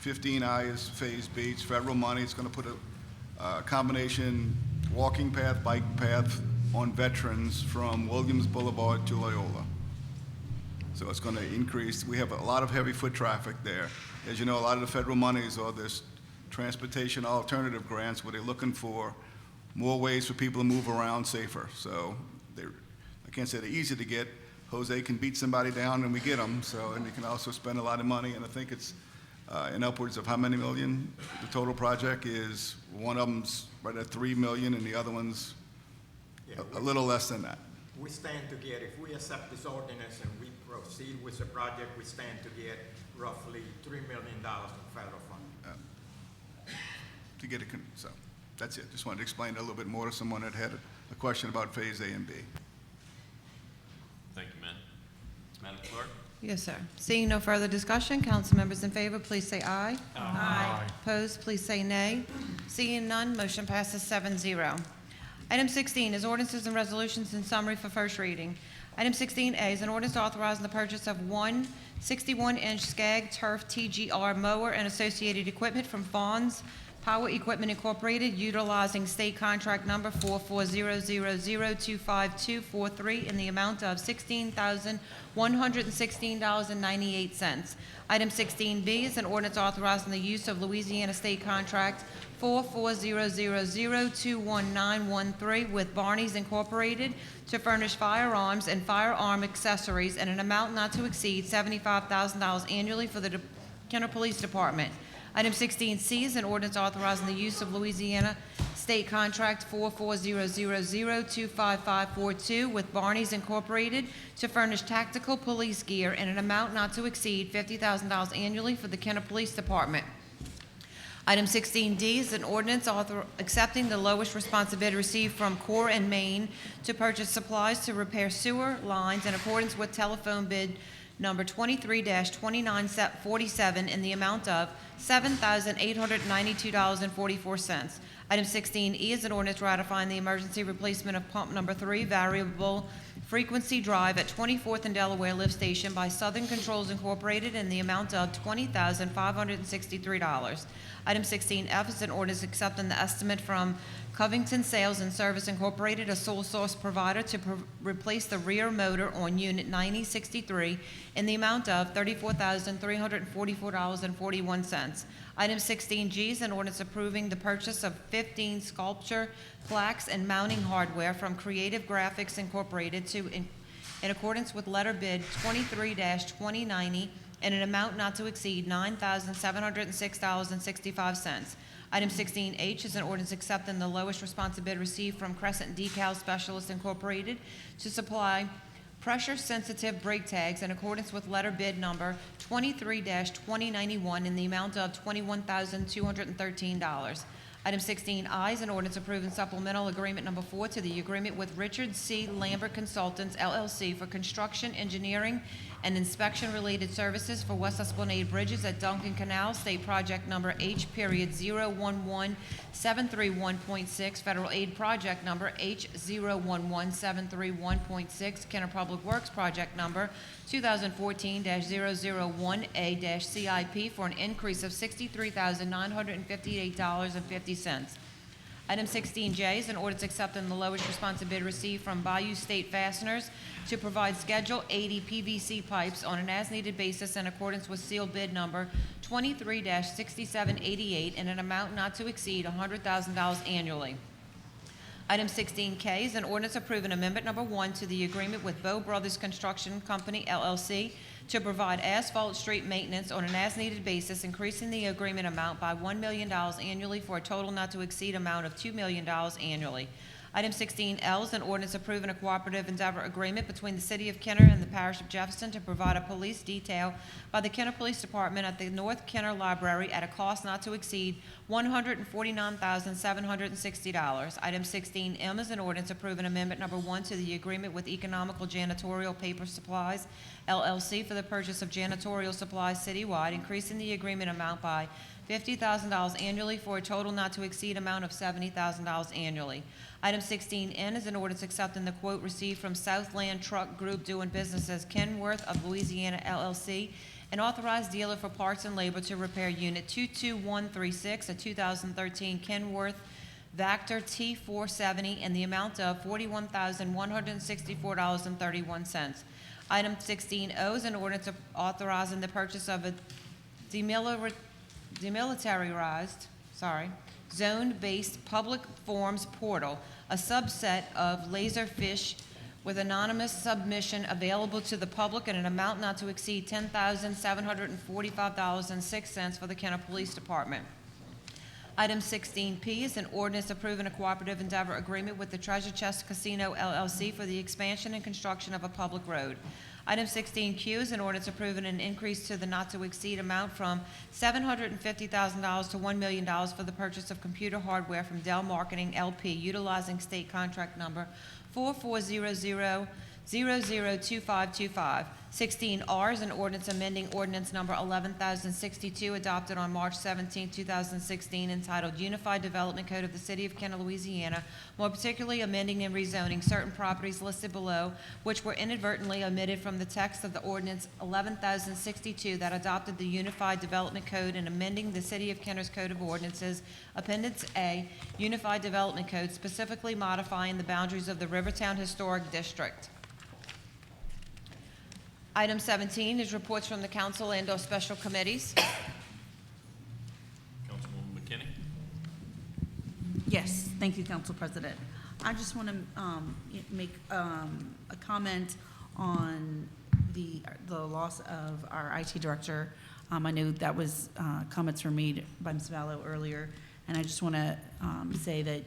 15I is Phase B. It's federal money. It's going to put a combination walking path, bike path on Veterans from Williams Boulevard to Loyola. So it's going to increase. We have a lot of heavy foot traffic there. As you know, a lot of the federal monies are this transportation alternative grants where they're looking for more ways for people to move around safer. So I can't say they're easy to get. Jose can beat somebody down and we get them. So, and you can also spend a lot of money. And I think it's in upwards of how many million? The total project is, one of them's right at 3 million and the other one's a little less than that.
We stand to get, if we accept this ordinance and we proceed with the project, we stand to get roughly $3 million from federal funds.
To get it, so that's it. Just wanted to explain a little bit more to someone that had a question about Phase A and B.
Thank you, Madam Clerk?
Yes, sir. Seeing no further discussion, council members in favor, please say aye. Aye. Opposed, please say nay. Seeing none, motion passes 7-0. Item 16 is ordinances and resolutions in summary for first reading. Item 16A is an ordinance authorizing the purchase of one 61-inch Skag Turf TGR mower and associated equipment from Fawns Power Equipment Incorporated, utilizing state contract number 4400025243 in the amount of $16,116.98. Item 16B is an ordinance authorizing the use of Louisiana state contract 4400021913 with Barney's Incorporated to furnish firearms and firearm accessories in an amount not to exceed $75,000 annually for the Kenner Police Department. Item 16C is an ordinance authorizing the use of Louisiana State Contract 4400025542 with Barney's Incorporated to furnish tactical police gear in an amount not to exceed $50,000 annually for the Kenner Police Department. Item 16D is an ordinance accepting the lowest responsive bid received from Core and Main to purchase supplies to repair sewer lines in accordance with telephone bid number 23-2947 in the amount of $7,892.44. Item 16E is an ordinance ratifying the emergency replacement of pump number 3, variable frequency drive at 24th and Delaware Lift Station by Southern Controls Incorporated in the amount of $20,563. Item 16F is an ordinance accepting the estimate from Covington Sales and Service Incorporated, a sole source provider, to replace the rear motor on Unit 9063 in the amount of $34,344.41. Item 16G is an ordinance approving the purchase of 15 sculpture plaques and mounting hardware from Creative Graphics Incorporated in accordance with letter bid 23-2090 in an amount not to exceed $9,706.65. Item 16H is an ordinance accepting the lowest responsive bid received from Crescent Decal Specialists Incorporated to supply pressure-sensitive brake tags in accordance with letter bid number 23-2091 in the amount of $21,213. Item 16I is an ordinance approving supplemental agreement number 4 to the agreement with Richard C. Lambert Consultants, LLC, for construction, engineering, and inspection-related services for West Esplanade Bridges at Duncan Canal, State Project Number H.011731.6, Federal Aid Project Number H.011731.6, Kenner Public Works Project Number 2014-001A-CIP for an increase of $63,958.50. Item 16J is an ordinance accepting the lowest responsive bid received from Bayou State Fasteners to provide Schedule 80 PVC pipes on an as-needed basis in accordance with sealed bid number 23-6788 in an amount not to exceed $100,000 annually. Item 16K is an ordinance approving amendment number 1 to the agreement with Bow Brothers Construction Company, LLC, to provide asphalt street maintenance on an as-needed basis, increasing the agreement amount by $1 million annually for a total not to exceed amount of $2 million annually. Item 16L is an ordinance approving a cooperative endeavor agreement between the City of Kenner and the Parish of Jefferson to provide a police detail by the Kenner Police Department at the North Kenner Library at a cost not to exceed $149,760. Item 16M is an ordinance approving amendment number 1 to the agreement with Economical Janitorial Paper Supplies, LLC, for the purchase of janitorial supplies citywide, increasing the agreement amount by $50,000 annually for a total not to exceed amount of $70,000 annually. Item 16N is an ordinance accepting the quote received from Southland Truck Group doing business as Kenworth of Louisiana, LLC, an authorized dealer for parts and labor to repair Unit 22136, a 2013 Kenworth Vector T470, in the amount of $41,164.31. Item 16O is an ordinance authorizing the purchase of a demilitarized, zone-based public forms portal, a subset of Laserfish with anonymous submission available to the public in an amount not to exceed $10,745.06 for the Kenner Police Department. Item 16P is an ordinance approving a cooperative endeavor agreement with the Treasure Chest Casino, LLC, for the expansion and construction of a public road. Item 16Q is an ordinance approving an increase to the not-to-exceed amount from $750,000 to $1 million for the purchase of computer hardware from Dell Marketing, LP, utilizing state contract number 4400002525. 16R is an ordinance amending ordinance number 11,062 adopted on March 17, 2016, entitled Unified Development Code of the City of Kenner, Louisiana, more particularly amending and rezoning certain properties listed below, which were inadvertently omitted from the text of the ordinance 11,062 that adopted the Unified Development Code, and amending the City of Kenner's Code of Ordinances, Appendix A, Unified Development Code, specifically modifying the boundaries of the Rivertown Historic District. Item 17 is reports from the council and/or special committees.
Councilwoman McKinney?
Yes, thank you, Council President. I just want to make a comment on the loss of our IT director. I know that was comments were made by Ms. Vallow earlier, and I just want to say that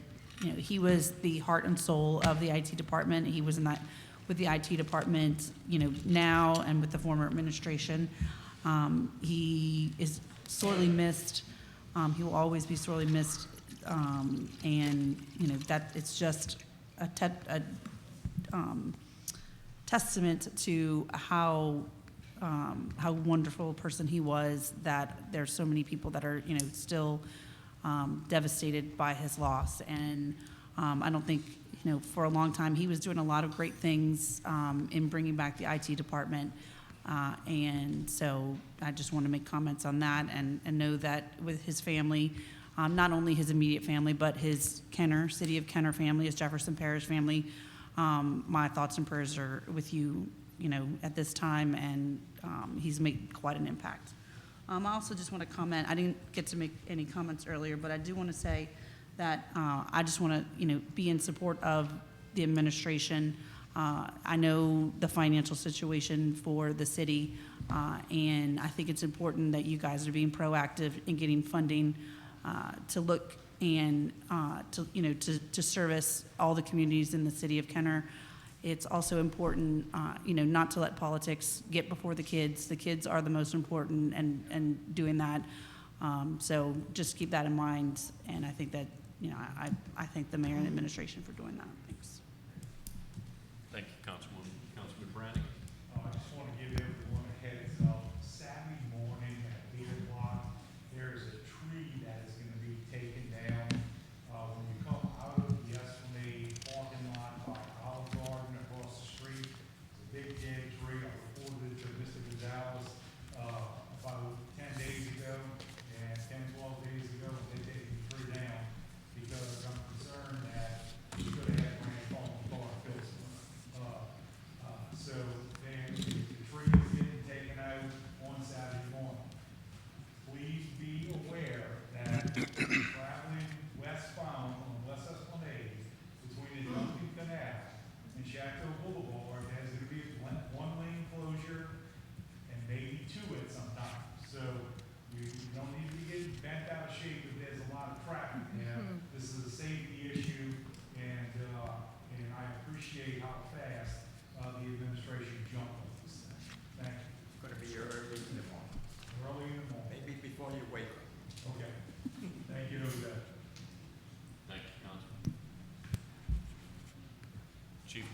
he was the heart and soul of the IT department. He was in that with the IT department, now and with the former administration. He is sorely missed. He will always be sorely missed, and that it's just a testament to how wonderful a person he was, that there's so many people that are still devastated by his loss. And I don't think for a long time, he was doing a lot of great things in bringing back the IT department. And so I just want to make comments on that and know that with his family, not only his immediate family, but his City of Kenner family, his Jefferson Parish family, my thoughts and prayers are with you, at this time, and he's made quite an impact. I also just want to comment, I didn't get to make any comments earlier, but I do want to say that I just want to, be in support of the administration. I know the financial situation for the city, and I think it's important that you guys are being proactive in getting funding to look and to service all the communities in the city of Kenner. It's also important, not to let politics get before the kids. The kids are the most important, and doing that. So just keep that in mind, and I think that. I thank the mayor and administration for doing that. Thanks.
Thank you, Councilwoman. Councilman Browning?
I just want to give everyone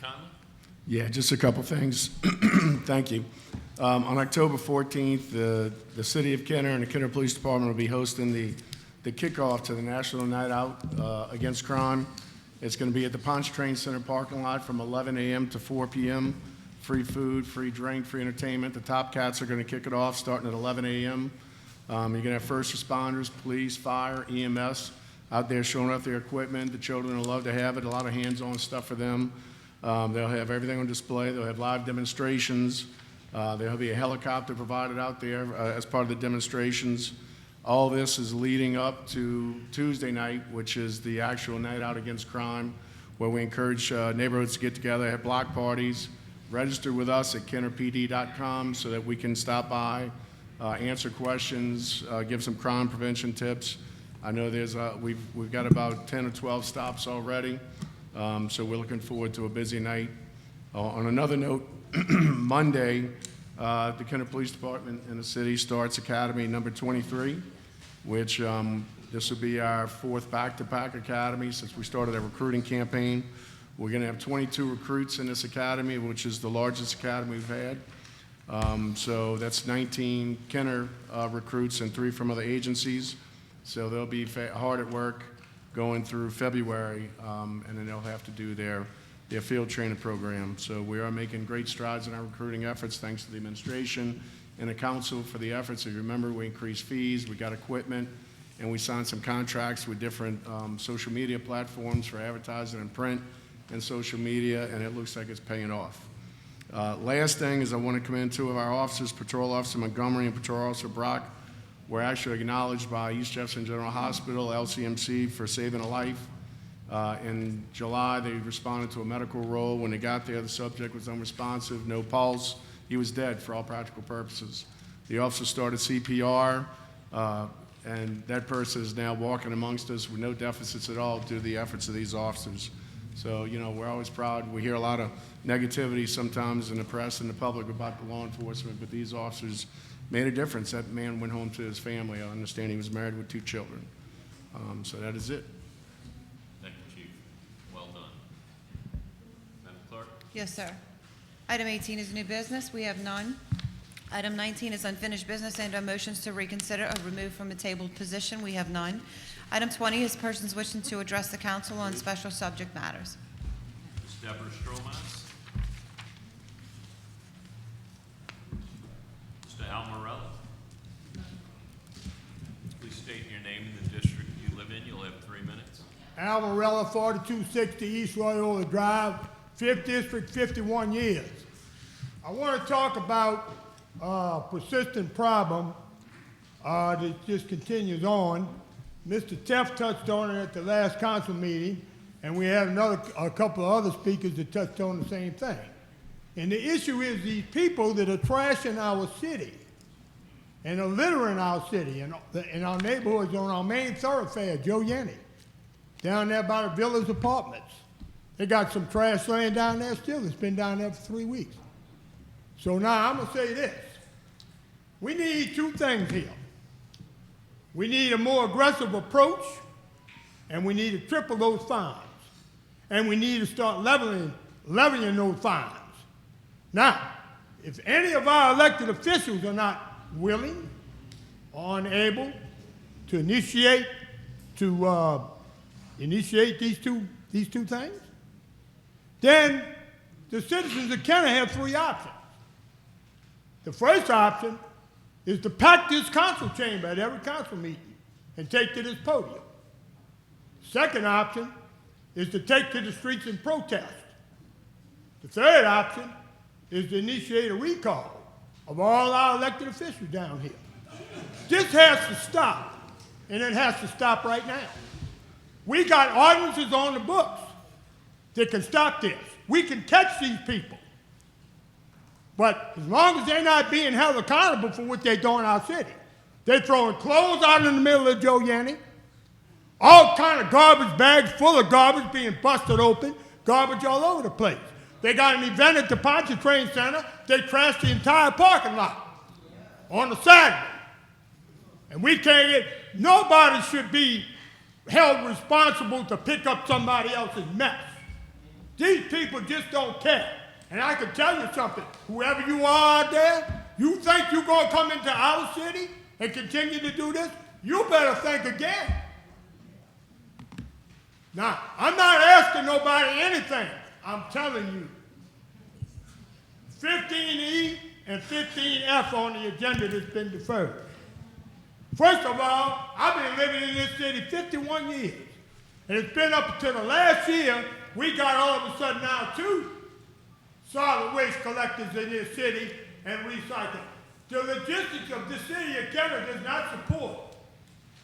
Conley?
Yeah, just a couple things. Thank you. On October 14th, the City of Kenner and the Kenner Police Department will be hosting the kickoff to the National Night Out Against Crime. It's going to be at the Pontchartrain Center parking lot from 11 a.m. to 4 p.m. Free food, free drink, free entertainment. The Top Cats are going to kick it off starting at 11 a.m. You're going to have first responders, police, fire, EMS out there showing off their equipment. The children will love to have it, a lot of hands-on stuff for them. They'll have everything on display. They'll have live demonstrations. There'll be a helicopter provided out there as part of the demonstrations. All this is leading up to Tuesday night, which is the actual night out against crime, where we encourage neighborhoods to get together, have block parties, register with us at kennerpd.com so that we can stop by, answer questions, give some crime prevention tips. I know we've got about 10 or 12 stops already, so we're looking forward to a busy night. On another note, Monday, the Kenner Police Department in the city starts Academy number 23, which this will be our fourth back-to-back academy since we started a recruiting campaign. We're going to have 22 recruits in this academy, which is the largest academy we've had. So that's 19 Kenner recruits and 3 from other agencies. So they'll be hard at work going through February, and then they'll have to do their field training program. So we are making great strides in our recruiting efforts, thanks to the administration and the council for the efforts. If you remember, we increased fees, we got equipment, and we signed some contracts with different social media platforms for advertising and print and social media, and it looks like it's paying off. Last thing is I want to commend 2 of our officers, Patrol Officer Montgomery and Patrol Officer Brock. We're actually acknowledged by East Jefferson General Hospital, LCMC, for saving a life. In July, they responded to a medical roll. When they got there, the subject was unresponsive, no pulse. He was dead for all practical purposes. The officer started CPR, and that person is now walking amongst us with no deficits at all due to the efforts of these officers. So, you know, we're always proud. We hear a lot of negativity sometimes in the press and the public about the law enforcement, but these officers made a difference. That man went home to his family. I understand he was married with 2 children. So that is it.
Thank you, Chief. Well done. Madam Clerk?
Yes, sir. Item 18 is new business. We have none. Item 19 is unfinished business and motions to reconsider or remove from a tabled position. We have none. Item 20 is persons wishing to address the council on special subject matters.
Ms. Deborah Stromas. Mr. Al Morello. Please state your name and the district you live in. You'll have 3 minutes.
Al Morella, 4260 East Loyola Drive, 5th District, 51 years. I want to talk about a persistent problem that just continues on. Mr. Teff touched on it at the last council meeting, and we had a couple of other speakers that touched on the same thing. And the issue is these people that are trashing our city and are littering our city and in our neighborhoods on our main thoroughfare, Joe Yenny, down there by the Villas Apartments. They got some trash laying down there still. It's been down there for 3 weeks. So now I'm going to say this. We need 2 things here. We need a more aggressive approach, and we need to triple those fines. And we need to start leveling those fines. Now, if any of our elected officials are not willing or unable to initiate these two things, then the citizens of Kenner have 3 options. The first option is to pack this council chamber at every council meeting and take to this podium. Second option is to take to the streets and protest. The third option is to initiate a recall of all our elected officials down here. This has to stop, and it has to stop right now. We got ordinances on the books that can stop this. We can catch these people. But as long as they're not being held accountable for what they do in our city, they're throwing clothes out in the middle of Joe Yenny, all kind of garbage bags full of garbage being busted open, garbage all over the place. They got an event at the Pontchartrain Center, they trashed the entire parking lot on a Saturday. And we can't get, nobody should be held responsible to pick up somebody else's mess. These people just don't care. And I can tell you something, whoever you are out there, you think you're going to come into our city and continue to do this, you better think again. Now, I'm not asking nobody anything. I'm telling you. 15E and 15F on the agenda that's been deferred. First of all, I've been living in this city 51 years. And it's been up until the last year, we got all of a sudden now 2 solid waste collectors in this city and recycling. The logistics of the city of Kenner does not support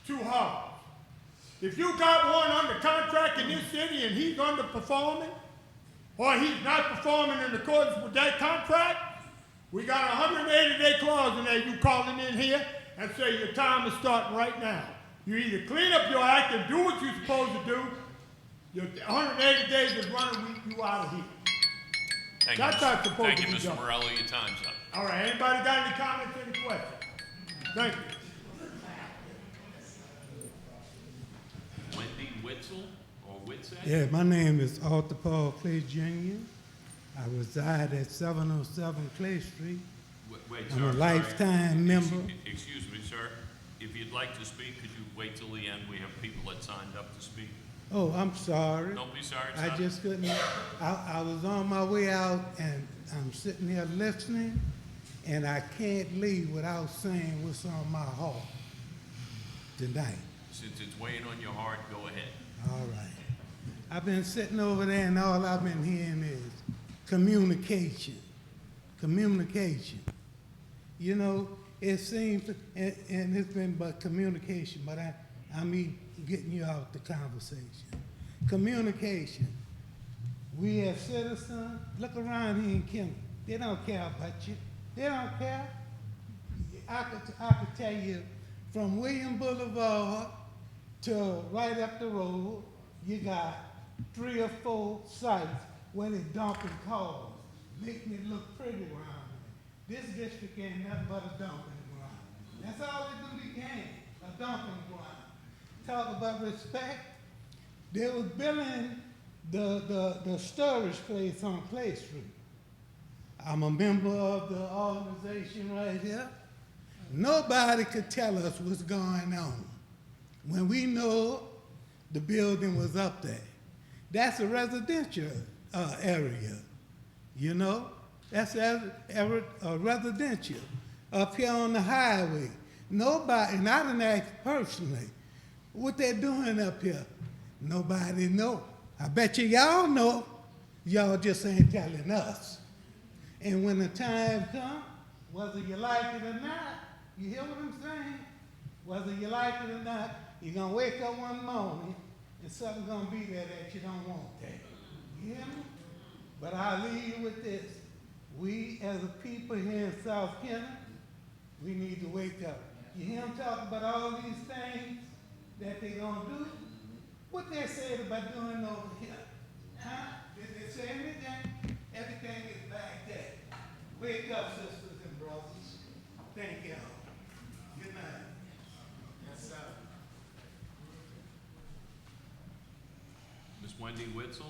2 harbors. If you got one under contract in this city and he's underperforming, or he's not performing in accordance with that contract, we got a 180-day clause in there. You call him in here and say your time is starting right now. You either clean up your act and do what you're supposed to do. Your 180 days is running, you out of here.
Thank
That's
you,
not supposed
thank
to
you,
be
Mr.
done.
Morello. Your time's up.
All right, anybody got any comments, any questions? Thank you.
Wendy Witzel or Witzel?
Yeah, my name is Arthur Paul Clay Jr. I reside at 707 Clay Street.
Wait,
I'm
sir,
a lifetime member.
Excuse me, sir. If you'd like to speak, could you wait till the end? We have people that signed up to speak.
Oh, I'm sorry.
Don't be sorry.
I
Stop.
just couldn't. I was on my way out and I'm sitting here listening, and I can't leave without saying what's on my heart tonight.
Since it's weighing on your heart, go ahead.
All right. I've been sitting over there and all I've been hearing is communication. Communication. You know, it seems, and it's been but communication, but I mean getting you out the conversation. Communication. We as citizens, look around here in Kenner. They don't care about you. They don't care. I could tell you from William Boulevard to right up the road, you got 3 or 4 sites where they're dumping cars, making it look pretty around here. This district ain't nothing but a dumping ground. That's all they do, a dumping ground. Talk about respect. They was building the storage place on Clay Street. I'm a member of the organization right here. Nobody could tell us what's going on when we know the building was up there. That's a residential area, you know? That's a residential. Up here on the highway, nobody, and I didn't ask personally, what they're doing up here. Nobody know. I bet you y'all know. Y'all just ain't telling us. And when the time comes, whether you like it or not, you hear what I'm saying? Whether you like it or not, you're going to wake up one morning and something's going to be there that you don't want there. You hear me? But I'll leave you with this. We as a people here in South Kenner, we need to wake up. You hear them talk about all these things that they're going to do? What they said about doing over here? Huh? Did they say anything? Everything is back there. Wake up, sisters and brothers. Thank y'all. Good night. Yes, sir.
Ms. Wendy Witzel?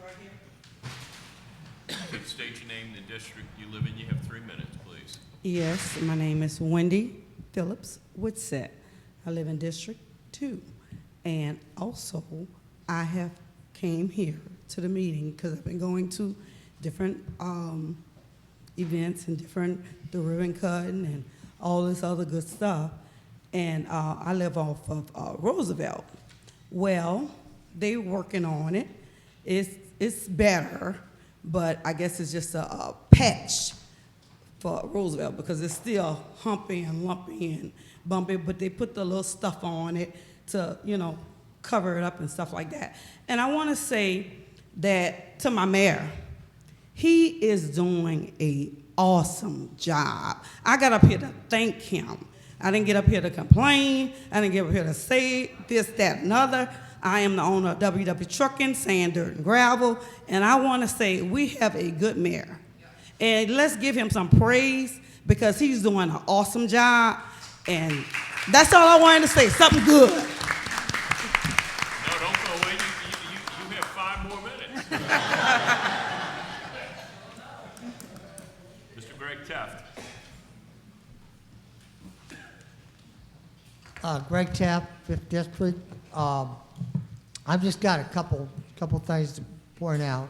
Right here.
Please state your name, the district you live in. You have 3 minutes, please.
Yes, my name is Wendy Phillips Woodset. I live in District 2. And also, I have came here to the meeting because I've been going to different events and the ribbon cutting and all this other good stuff. And I live off of Roosevelt. Well, they're working on it. It's better, but I guess it's just a patch for Roosevelt because it's still humpy and lumpy and bumpy, but they put the little stuff on it to, you know, cover it up and stuff like that. And I want to say that to my mayor, he is doing an awesome job. I got up here to thank him. I didn't get up here to complain. I didn't get up here to say this, that, and other. I am the owner of WW Trucking, Sand, Dirt, and Gravel, and I want to say we have a good mayor. And let's give him some praise because he's doing an awesome job, and that's all I wanted to say, something good.
No, don't go away. You have 5 more minutes.
Greg Taft, 5th District. I've just got a couple things to point out.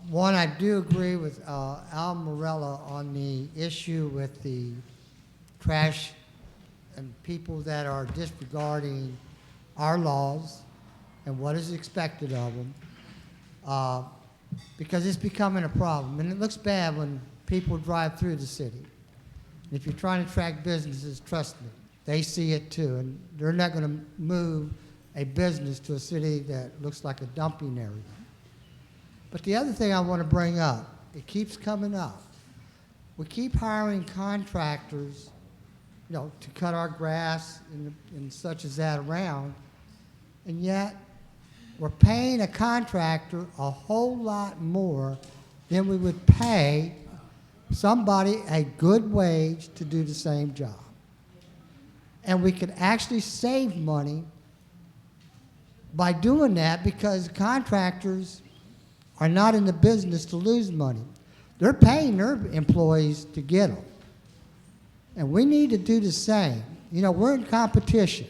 One, I do agree with Al Morella on the issue with the trash and people that are disregarding our laws and what is expected of them, because it's becoming a problem. And it looks bad when people drive through the city. And if you're trying to attract businesses, trust me, they see it too. And they're not going to move a business to a city that looks like a dumping area. But the other thing I want to bring up, it keeps coming up. We keep hiring contractors, you know, to cut our grass and such as that around, and yet we're paying a contractor a whole lot more than we would pay somebody a good wage to do the same job. And we could actually save money by doing that, because contractors are not in the business to lose money. They're paying their employees to get them. And we need to do the same. You know, we're in competition.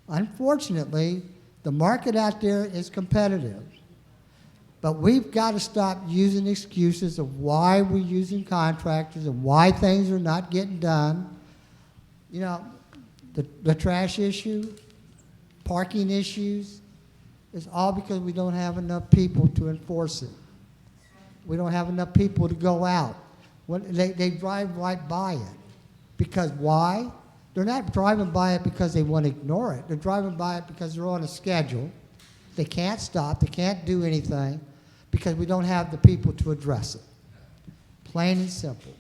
Unfortunately, the market out there is competitive. But we've got to stop using excuses of why we're using contractors and why things are not getting done. You know, the trash issue, parking issues, it's all because we don't have enough people to enforce it. We don't have enough people to go out. They drive right by it. Because why? They're not driving by it because they want to ignore it. They're driving by it because they're on a schedule. They can't stop. They can't do anything because we don't have the people to address it. Plain and simple.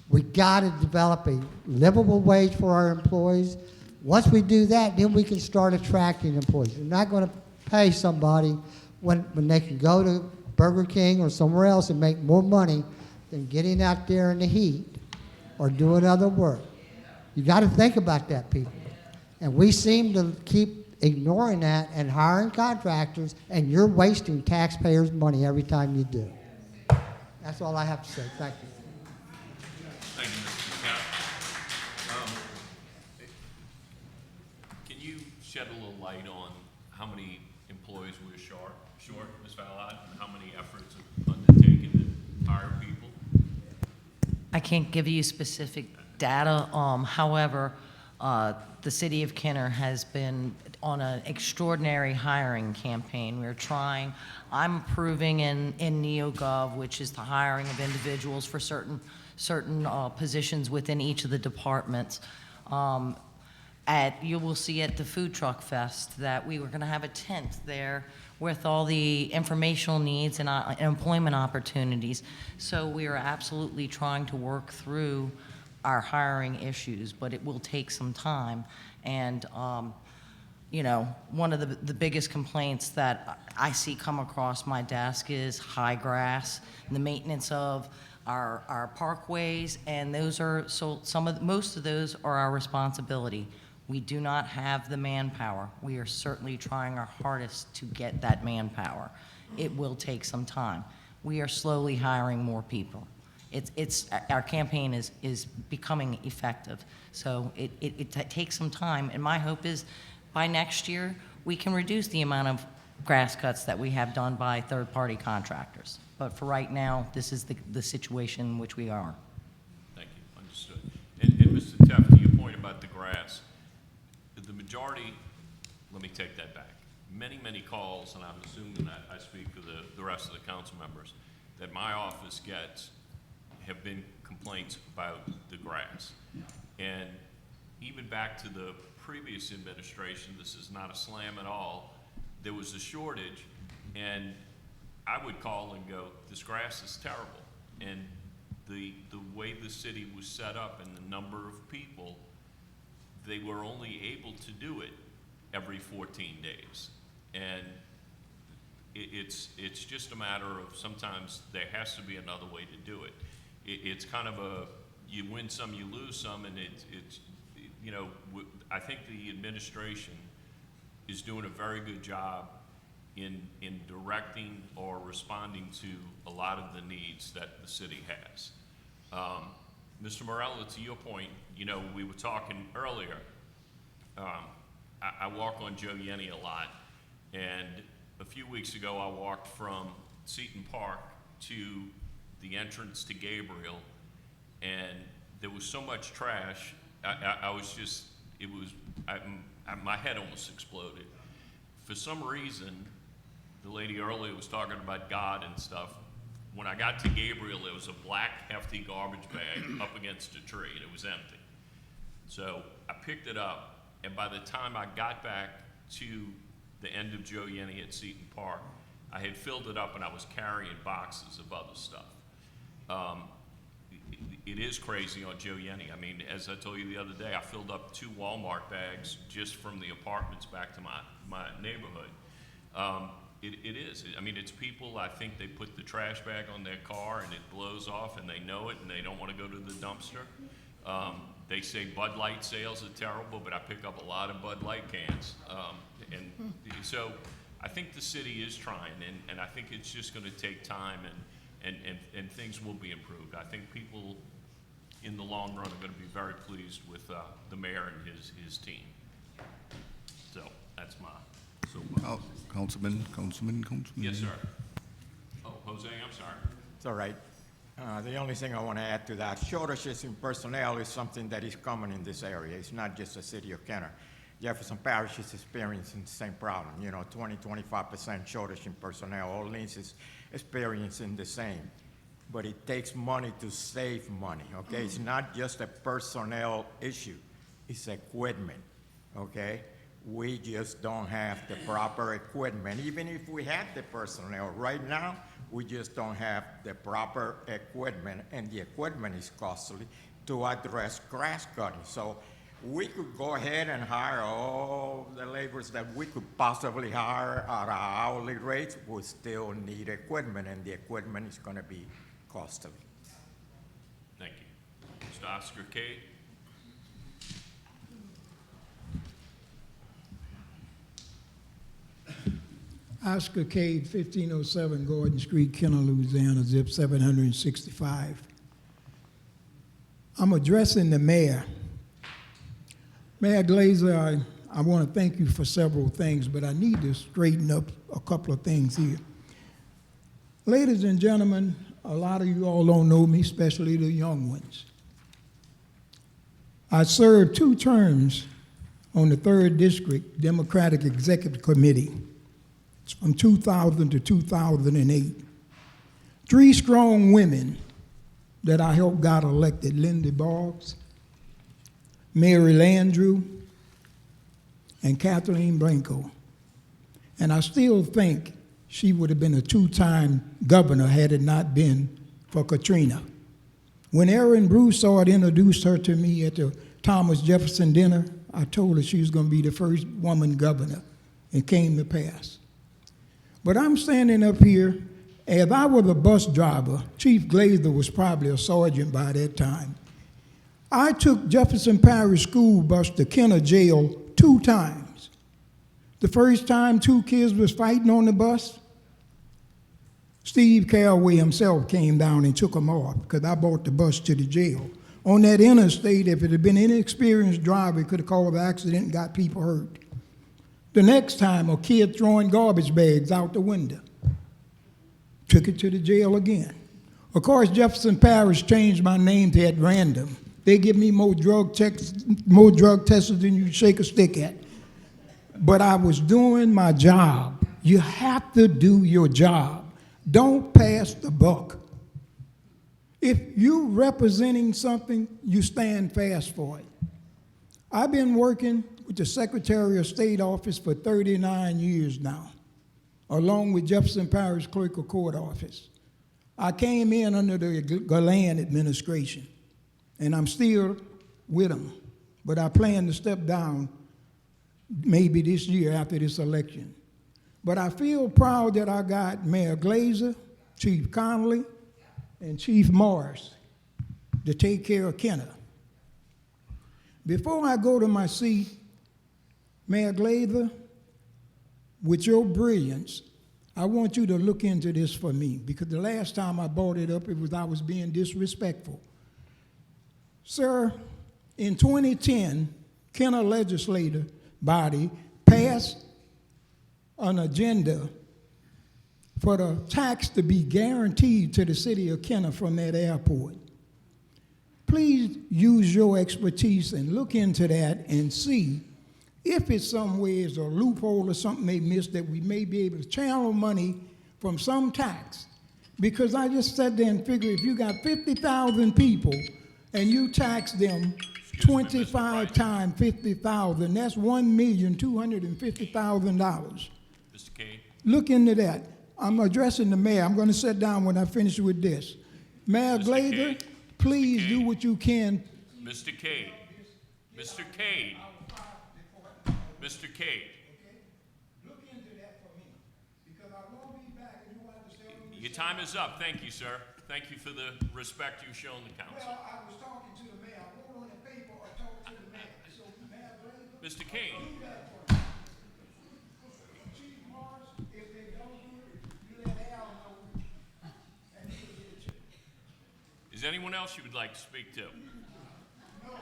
We got to develop a livable wage for our employees. Once we do that, then we can start attracting employees. We're not going to pay somebody when they can go to Burger King or somewhere else and make more money than getting out there in the heat or doing other work. You got to think about that, people. And we seem to keep ignoring that and hiring contractors, and you're wasting taxpayers' money every time you do. That's all I have to say. Thank you.
Thank you, Mr. Cap. Can you shed a little light on how many employees we're short, Ms. Fallot, and how many efforts are undertaken to hire people?
I can't give you specific data. However, the city of Kenner has been on an extraordinary hiring campaign. We're trying, I'm approving in NeoGov, which is the hiring of individuals for certain positions within each of the departments. You will see at the Food Truck Fest that we were going to have a tent there with all the informational needs and employment opportunities. So we are absolutely trying to work through our hiring issues, but it will take some time. And you know, one of the biggest complaints that I see come across my desk is high grass, and the maintenance of our parkways, and those are most of those are our responsibility. We do not have the manpower. We are certainly trying our hardest to get that manpower. It will take some time. We are slowly hiring more people. Our campaign is becoming effective. So it takes some time, and my hope is by next year, we can reduce the amount of grass cuts that we have done by third-party contractors. But for right now, this is the situation in which we are.
Thank you, understood. And Mr. Teff, to your point about the grass, the majority, let me take that back. Many, many calls, and I'm assuming that I speak for the rest of the council members, that my office gets have been complaints about the grass. And even back to the previous administration, this is not a slam at all, there was a shortage, and I would call and go, this grass is terrible. And the way the city was set up and the number of people, they were only able to do it every 14 days. And it's just a matter of sometimes there has to be another way to do it. It's kind of a, you win some, you lose some, and it's you know, I think the administration is doing a very good job in directing or responding to a lot of the needs that the city has. Mr. Morella, to your point, you know, we were talking earlier, I walk on Joe Yenny a lot, and a few weeks ago I walked from Seton Park to the entrance to Gabriel, and there was so much trash. I was just, it was, my head almost exploded. For some reason, the lady earlier was talking about God and stuff. When I got to Gabriel, there was a black, hefty garbage bag up against a tree, and it was empty. So I picked it up, and by the time I got back to the end of Joe Yenny at Seton Park, I had filled it up and I was carrying boxes of other stuff. It is crazy on Joe Yenny. I mean, as I told you the other day, I filled up 2 Walmart bags just from the apartments back to my neighborhood. It is. I mean, it's people, I think they put the trash bag on their car and it blows off and they know it and they don't want to go to the dumpster. They say Bud Light sales are terrible, but I pick up a lot of Bud Light cans. And so I think the city is trying, and I think it's just going to take time, and things will be improved. I think people in the long run are going to be very pleased with the mayor and his team. So that's my soapbox.
Councilman.
Yes, sir. Oh, Jose, I'm sorry.
It's all right. The only thing I want to add to that, shortages in personnel is something that is common in this area. It's not just the city of Kenner. Jefferson Parish is experiencing the same problem. 20–25% shortage in personnel. Orleans is experiencing the same. But it takes money to save money, okay? It's not just a personnel issue. It's equipment, okay? We just don't have the proper equipment. Even if we had the personnel right now, we just don't have the proper equipment, and the equipment is costly to address grass cutting. So we could go ahead and hire all the laborers that we could possibly hire at our hourly rates. We still need equipment, and the equipment is going to be costly.
Thank you. Mr. Oscar Cade.
Oscar Cade, 1507 Gordon Street, Kenner, Louisiana, zip 765. I'm addressing the mayor. Mayor Glazer, I want to thank you for several things, but I need to straighten up a couple of things here. Ladies and gentlemen, a lot of you all don't know me, especially the young ones. I served 2 terms on the 3rd District Democratic Executive Committee from 2000 to 2008. 3 strong women that I helped got elected: Lindy Boggs, Mary Landrew, and Kathleen Blanco. And I still think she would have been a 2-time governor had it not been for Katrina. When Erin Broussard introduced her to me at the Thomas Jefferson dinner, I told her she was going to be the first woman governor. It came to pass. But I'm standing up here, if I were the bus driver, Chief Glazer was probably a sergeant by that time. I took Jefferson Parish school bus to Kenner Jail 2 times. The first time 2 kids was fighting on the bus, Steve Caraway himself came down and took them off because I brought the bus to the jail. On that interstate, if it had been any experienced driver, it could have caused an accident and got people hurt. The next time, a kid throwing garbage bags out the window. Took it to the jail again. Of course, Jefferson Parish changed my name to at random. They give me more drug tests than you shake a stick at. But I was doing my job. You have to do your job. Don't pass the buck. If you're representing something, you stand fast for it. I've been working with the Secretary of State office for 39 years now, along with Jefferson Parish Clerk of Court office. I came in under the Galland administration, and I'm still with them, but I plan to step down maybe this year after this election. But I feel proud that I got Mayor Glazer, Chief Connolly, and Chief Morris to take care of Kenner. Before I go to my seat, Mayor Glazer, with your brilliance, I want you to look into this for me, because the last time I brought it up, I was being disrespectful. Sir, in 2010, Kenner legislative body passed an agenda for the tax to be guaranteed to the city of Kenner from that airport. Please use your expertise and look into that and see if it's some ways or loophole or something they missed that we may be able to channel money from some tax. Because I just sat there and figured if you got 50,000 people and you tax them 25 times 50,000, that's $1,250,000.
Mr. Cade?
Look into that. I'm addressing the mayor. I'm going to sit down when I finish with this. Mayor
Mr.
Glazer,
Cade.
please
Mr.
do
Cade.
what you can.
Mr. Cade. Mr. Cade. Mr. Cade.
Look into that for me, because I won't be back and you want to tell me.
Your time is up. Thank you, sir. Thank you for the respect you've shown the council.
Well, I was talking to the mayor. I wrote on the paper or talk to the mayor. So, Mayor Glazer,
Mr. Cade.
do that for me. Chief Morris, if they don't do it, you let Al know, and he'll get it to you.
Is there anyone else you would like to speak to?
No.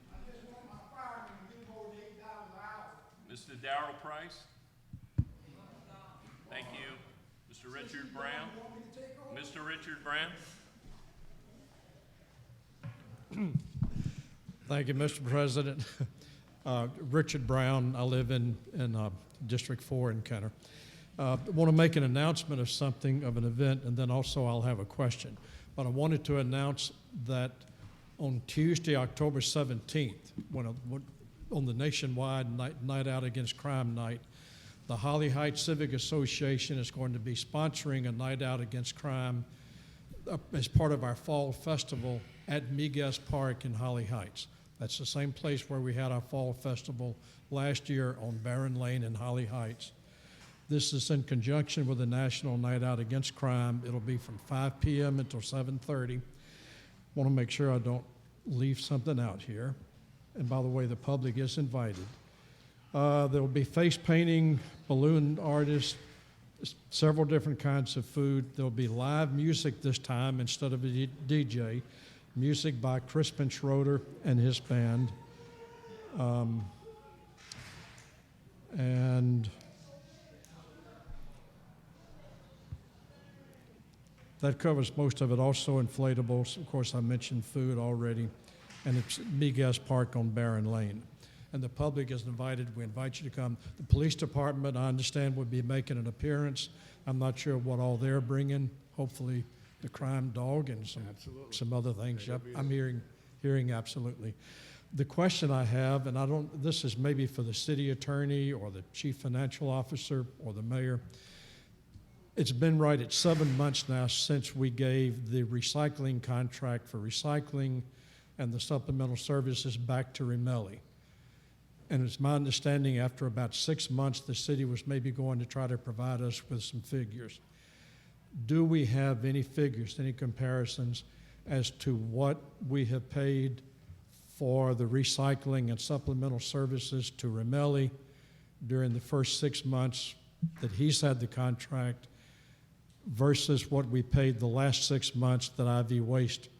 I just want my fireman to give over $8 an hour.
Mr. Darrell Price? Thank you. Mr. Richard Brown? Mr. Richard Brown?
Thank you, Mr. President. Richard Brown, I live in District 4 in Kenner. I want to make an announcement of something, of an event, and then also I'll have a question. But I wanted to announce that on Tuesday, October 17th, on the nationwide Night Out Against Crime Night, the Holly Heights Civic Association is going to be sponsoring a Night Out Against Crime as part of our fall festival at Miguez Park in Holly Heights. That's the same place where we had our fall festival last year on Barron Lane in Holly Heights. This is in conjunction with the National Night Out Against Crime. It'll be from 5 p.m. until 7:30. Want to make sure I don't leave something out here. And by the way, the public is invited. There will be face painting, balloon artists, several different kinds of food. There'll be live music this time instead of a DJ. Music by Crispin Schroeder and his band. And that covers most of it. Also inflatables. Of course, I mentioned food already. And it's Miguez Park on Barron Lane. And the public is invited. We invite you to come. The police department, I understand, will be making an appearance. I'm not sure what all they're bringing. Hopefully the crime dog and some other things. Yep, I'm hearing absolutely. The question I have, and this is maybe for the city attorney or the chief financial officer or the mayor. It's been right at 7 months now since we gave the recycling contract for recycling and the supplemental services back to Remelli. And it's my understanding after about 6 months, the city was maybe going to try to provide us with some figures. Do we have any figures, any comparisons as to what we have paid for the recycling and supplemental services to Remelli during the first 6 months that he's had the contract versus what we paid the last 6 months that IV Waste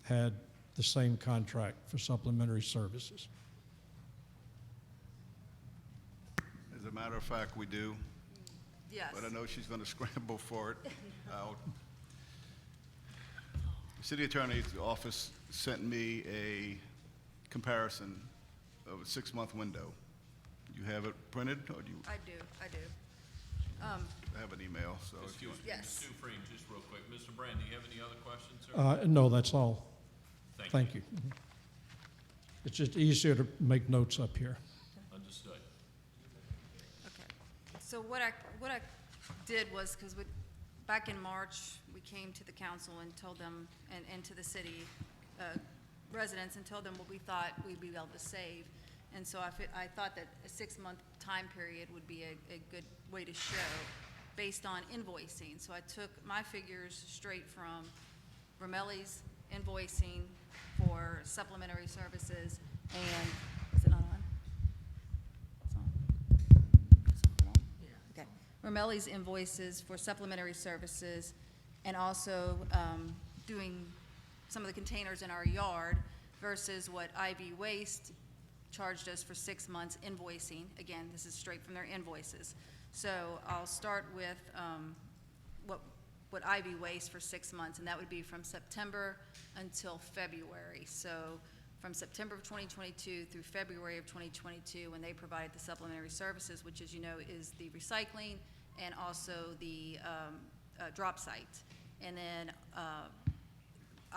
had the same contract for supplementary services?
As a matter of fact, we do.
Yes.
But I know she's going to scramble for it out. The city attorney's office sent me a comparison of a 6-month window. You have it printed, or do you?
I do.
I have an email, so if you.
Yes.
Ms. Dufresne, just real quick. Mr. Brand, do you have any other questions, sir?
No, that's all.
Thank you.
It's just easier to make notes up here.
Understood.
Okay. So what I did was, because back in March, we came to the council and told them, and to the city residents, and told them what we thought we'd be able to save. And so I thought that a 6-month time period would be a good way to show based on invoicing. So I took my figures straight from Remelli's invoicing for supplementary services and, is it not on? It's on. Okay. Remelli's invoices for supplementary services and also doing some of the containers in our yard
versus what Ivy Waste charged us for 6 months invoicing. Again, this is straight from their invoices. So I'll start with what Ivy Waste for 6 months, and that would be from September until February. So from September of 2022 through February of 2022, when they provided the supplementary services, which, as you know, is the recycling and also the drop site. And then I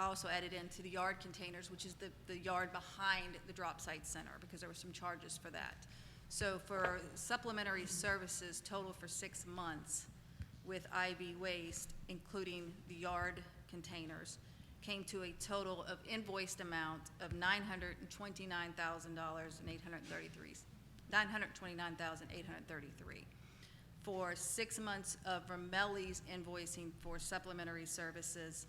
also added into the yard containers, which is the yard behind the drop site center, because there were some charges for that. So for supplementary services total for 6 months with Ivy Waste, including the yard containers, came to a total of invoiced amount of $929,833. For 6 months of Ramelli's invoicing for supplementary services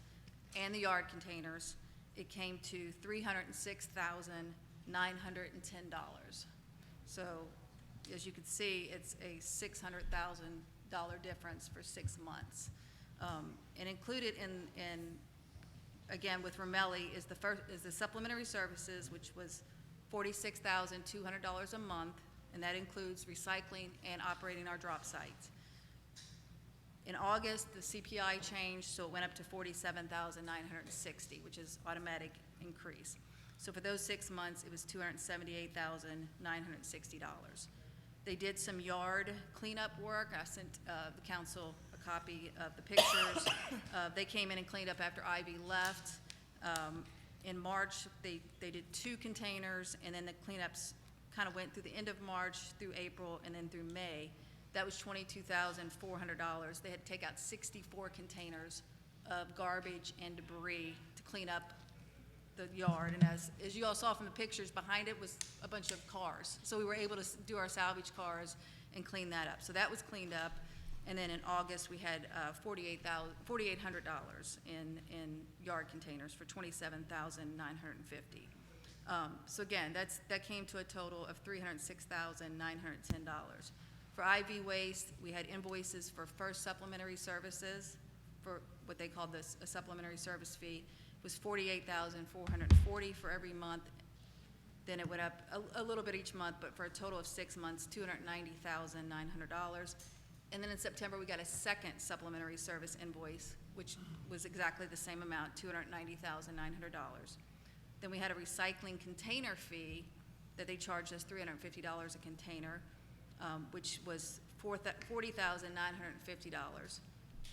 and the yard containers, it came to $306,910. So, as you can see, it's a $600,000 difference for 6 months. And included in again, with Ramelli is the supplementary services, which was $46,200 a month, and that includes recycling and operating our drop site. In August, the CPI changed, so it went up to $47,960, which is automatic increase. So for those 6 months, it was $278,960. They did some yard cleanup work. I sent the council a copy of the pictures. They came in and cleaned up after Ivy left. In March, they did 2 containers, and then the cleanups kind of went through the end of March, through April, and then through May. That was $22,400. They had to take out 64 containers of garbage and debris to clean up the yard. And as you all saw from the pictures, behind it was a bunch of cars. So we were able to do our salvage cars and clean that up. So that was cleaned up. And then in August, we had $4,800 in yard containers for $27,950. So again, that came to a total of $306,910. For Ivy Waste, we had invoices for first supplementary services for what they called a supplementary service fee. It was $48,440 for every month. Then it went up a little bit each month, but for a total of 6 months, $290,900. And then in September, we got a second supplementary service invoice, which was exactly the same amount, $290,900. Then we had a recycling container fee that they charged us $350 a container, which was $40,950.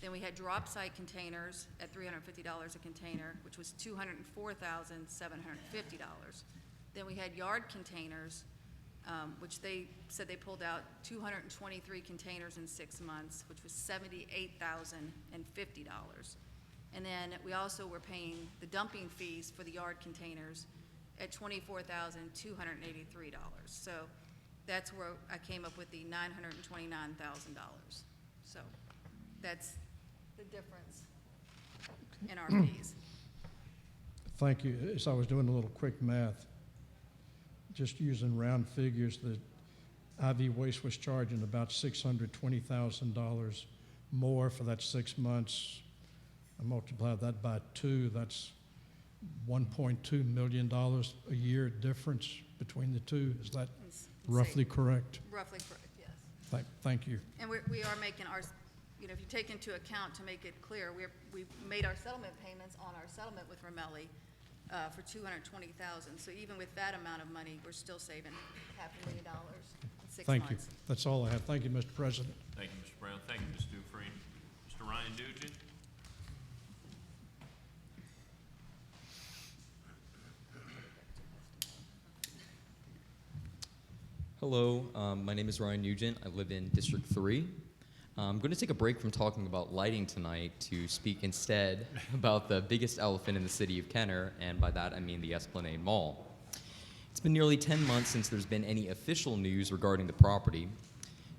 Then we had drop site containers at $350 a container, which was $204,750. Then we had yard containers, which they said they pulled out 223 containers in 6 months, which was $78,050. And then we also were paying the dumping fees for the yard containers at $24,283. So that's where I came up with the $929,000. So that's the difference in our fees.
Thank you. As I was doing a little quick math, just using round figures, that Ivy Waste was charging about $620,000 more for that 6 months. I multiply that by 2, that's $1.2 million a year difference between the two. Is that roughly correct?
Roughly correct, yes.
Thank you.
And we are making our, if you take into account, to make it clear, we made our settlement payments on our settlement with Ramelli for $220,000. So even with that amount of money, we're still saving $500,000 in 6 months.
Thank you. That's all I have. Thank you, Mr. President.
Thank you, Mr. Brown. Thank you, Ms. Dufresne. Mr. Ryan Nugent?
Hello, my name is Ryan Nugent. I live in District 3. I'm going to take a break from talking about lighting tonight to speak instead about the biggest elephant in the city of Kenner, and by that I mean the Esplanade Mall. It's been nearly 10 months since there's been any official news regarding the property,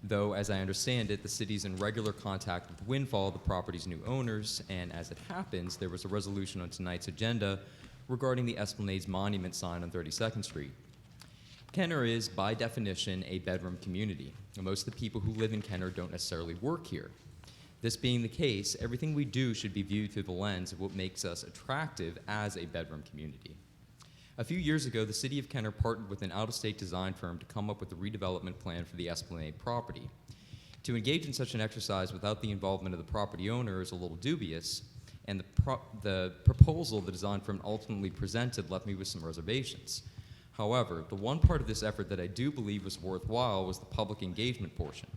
though as I understand it, the city's in regular contact with Windfall, the property's new owners, and as it happens, there was a resolution on tonight's agenda regarding the Esplanade's monument sign on 32nd Street. Kenner is, by definition, a bedroom community. And most of the people who live in Kenner don't necessarily work here. This being the case, everything we do should be viewed through the lens of what makes us attractive as a bedroom community. A few years ago, the City of Kenner partnered with an out-of-state design firm to come up with a redevelopment plan for the Esplanade property. To engage in such an exercise without the involvement of the property owner is a little dubious, and the proposal the design firm ultimately presented left me with some reservations. However, the one part of this effort that I do believe was worthwhile was the public engagement portion.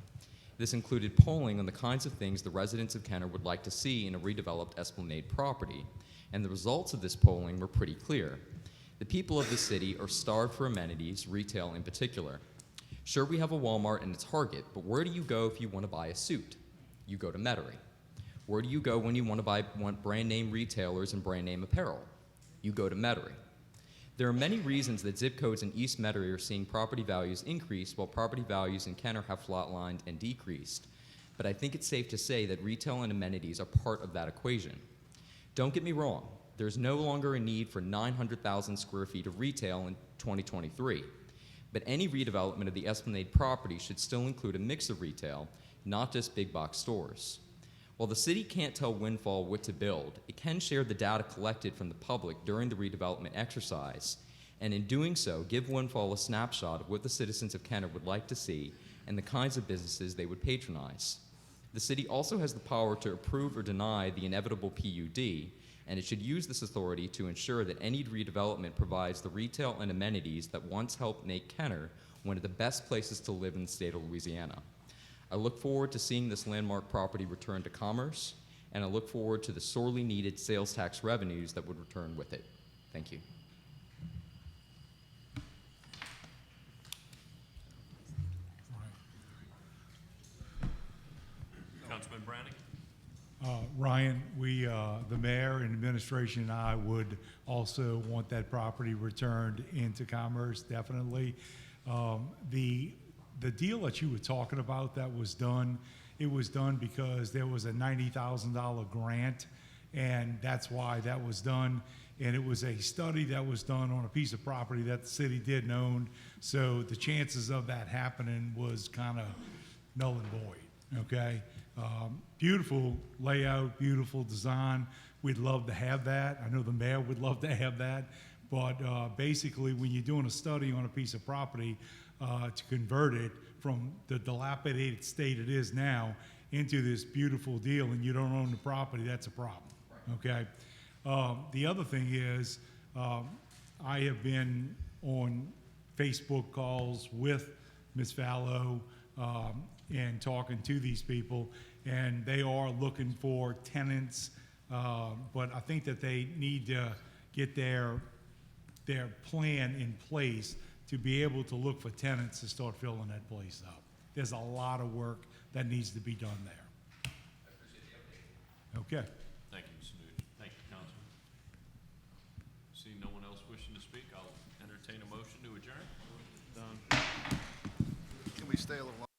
This included polling on the kinds of things the residents of Kenner would like to see in a redeveloped Esplanade property, and the results of this polling were pretty clear. The people of the city are starved for amenities, retail in particular. Sure, we have a Walmart and a Target, but where do you go if you want to buy a suit? You go to Metairie. Where do you go when you want brand name retailers and brand name apparel? You go to Metairie. There are many reasons that zip codes in East Metairie are seeing property values increase while property values in Kenner have flatlined and decreased. But I think it's safe to say that retail and amenities are part of that equation. Don't get me wrong, there's no longer a need for 900,000 square feet of retail in 2023. But any redevelopment of the Esplanade property should still include a mix of retail, not just big box stores. While the city can't tell Windfall what to build, it can share the data collected from the public during the redevelopment exercise, and in doing so, give Windfall a snapshot of what the citizens of Kenner would like to see and the kinds of businesses they would patronize. The city also has the power to approve or deny the inevitable PUD, and it should use this authority to ensure that any redevelopment provides the retail and amenities that once helped make Kenner one of the best places to live in the state of Louisiana. I look forward to seeing this landmark property return to commerce, and I look forward to the sorely needed sales tax revenues that would return with it. Thank you.
Councilman Branning?
Ryan, the mayor and administration and I would also want that property returned into commerce, definitely. The deal that you were talking about that was done, it was done because there was a $90,000 grant, and that's why that was done. And it was a study that was done on a piece of property that the city didn't own, so the chances of that happening was kind of null and void, okay? Beautiful layout, beautiful design. We'd love to have that. I know the mayor would love to have that, but basically when you're doing a study on a piece of property, to convert it from the dilapidated state it is now into this beautiful deal and you don't own the property, that's a problem, okay? The other thing is, I have been on Facebook calls with Ms. Fallow and talking to these people, and they are looking for tenants, but I think that they need to get their plan in place to be able to look for tenants to start filling that place up. There's a lot of work that needs to be done there.
I appreciate the update.
Okay.
Thank you, Mr. Nugent. Thank you, Councilman. See no one else wishing to speak, I'll entertain a motion to adjourn.
Can we stay a little longer?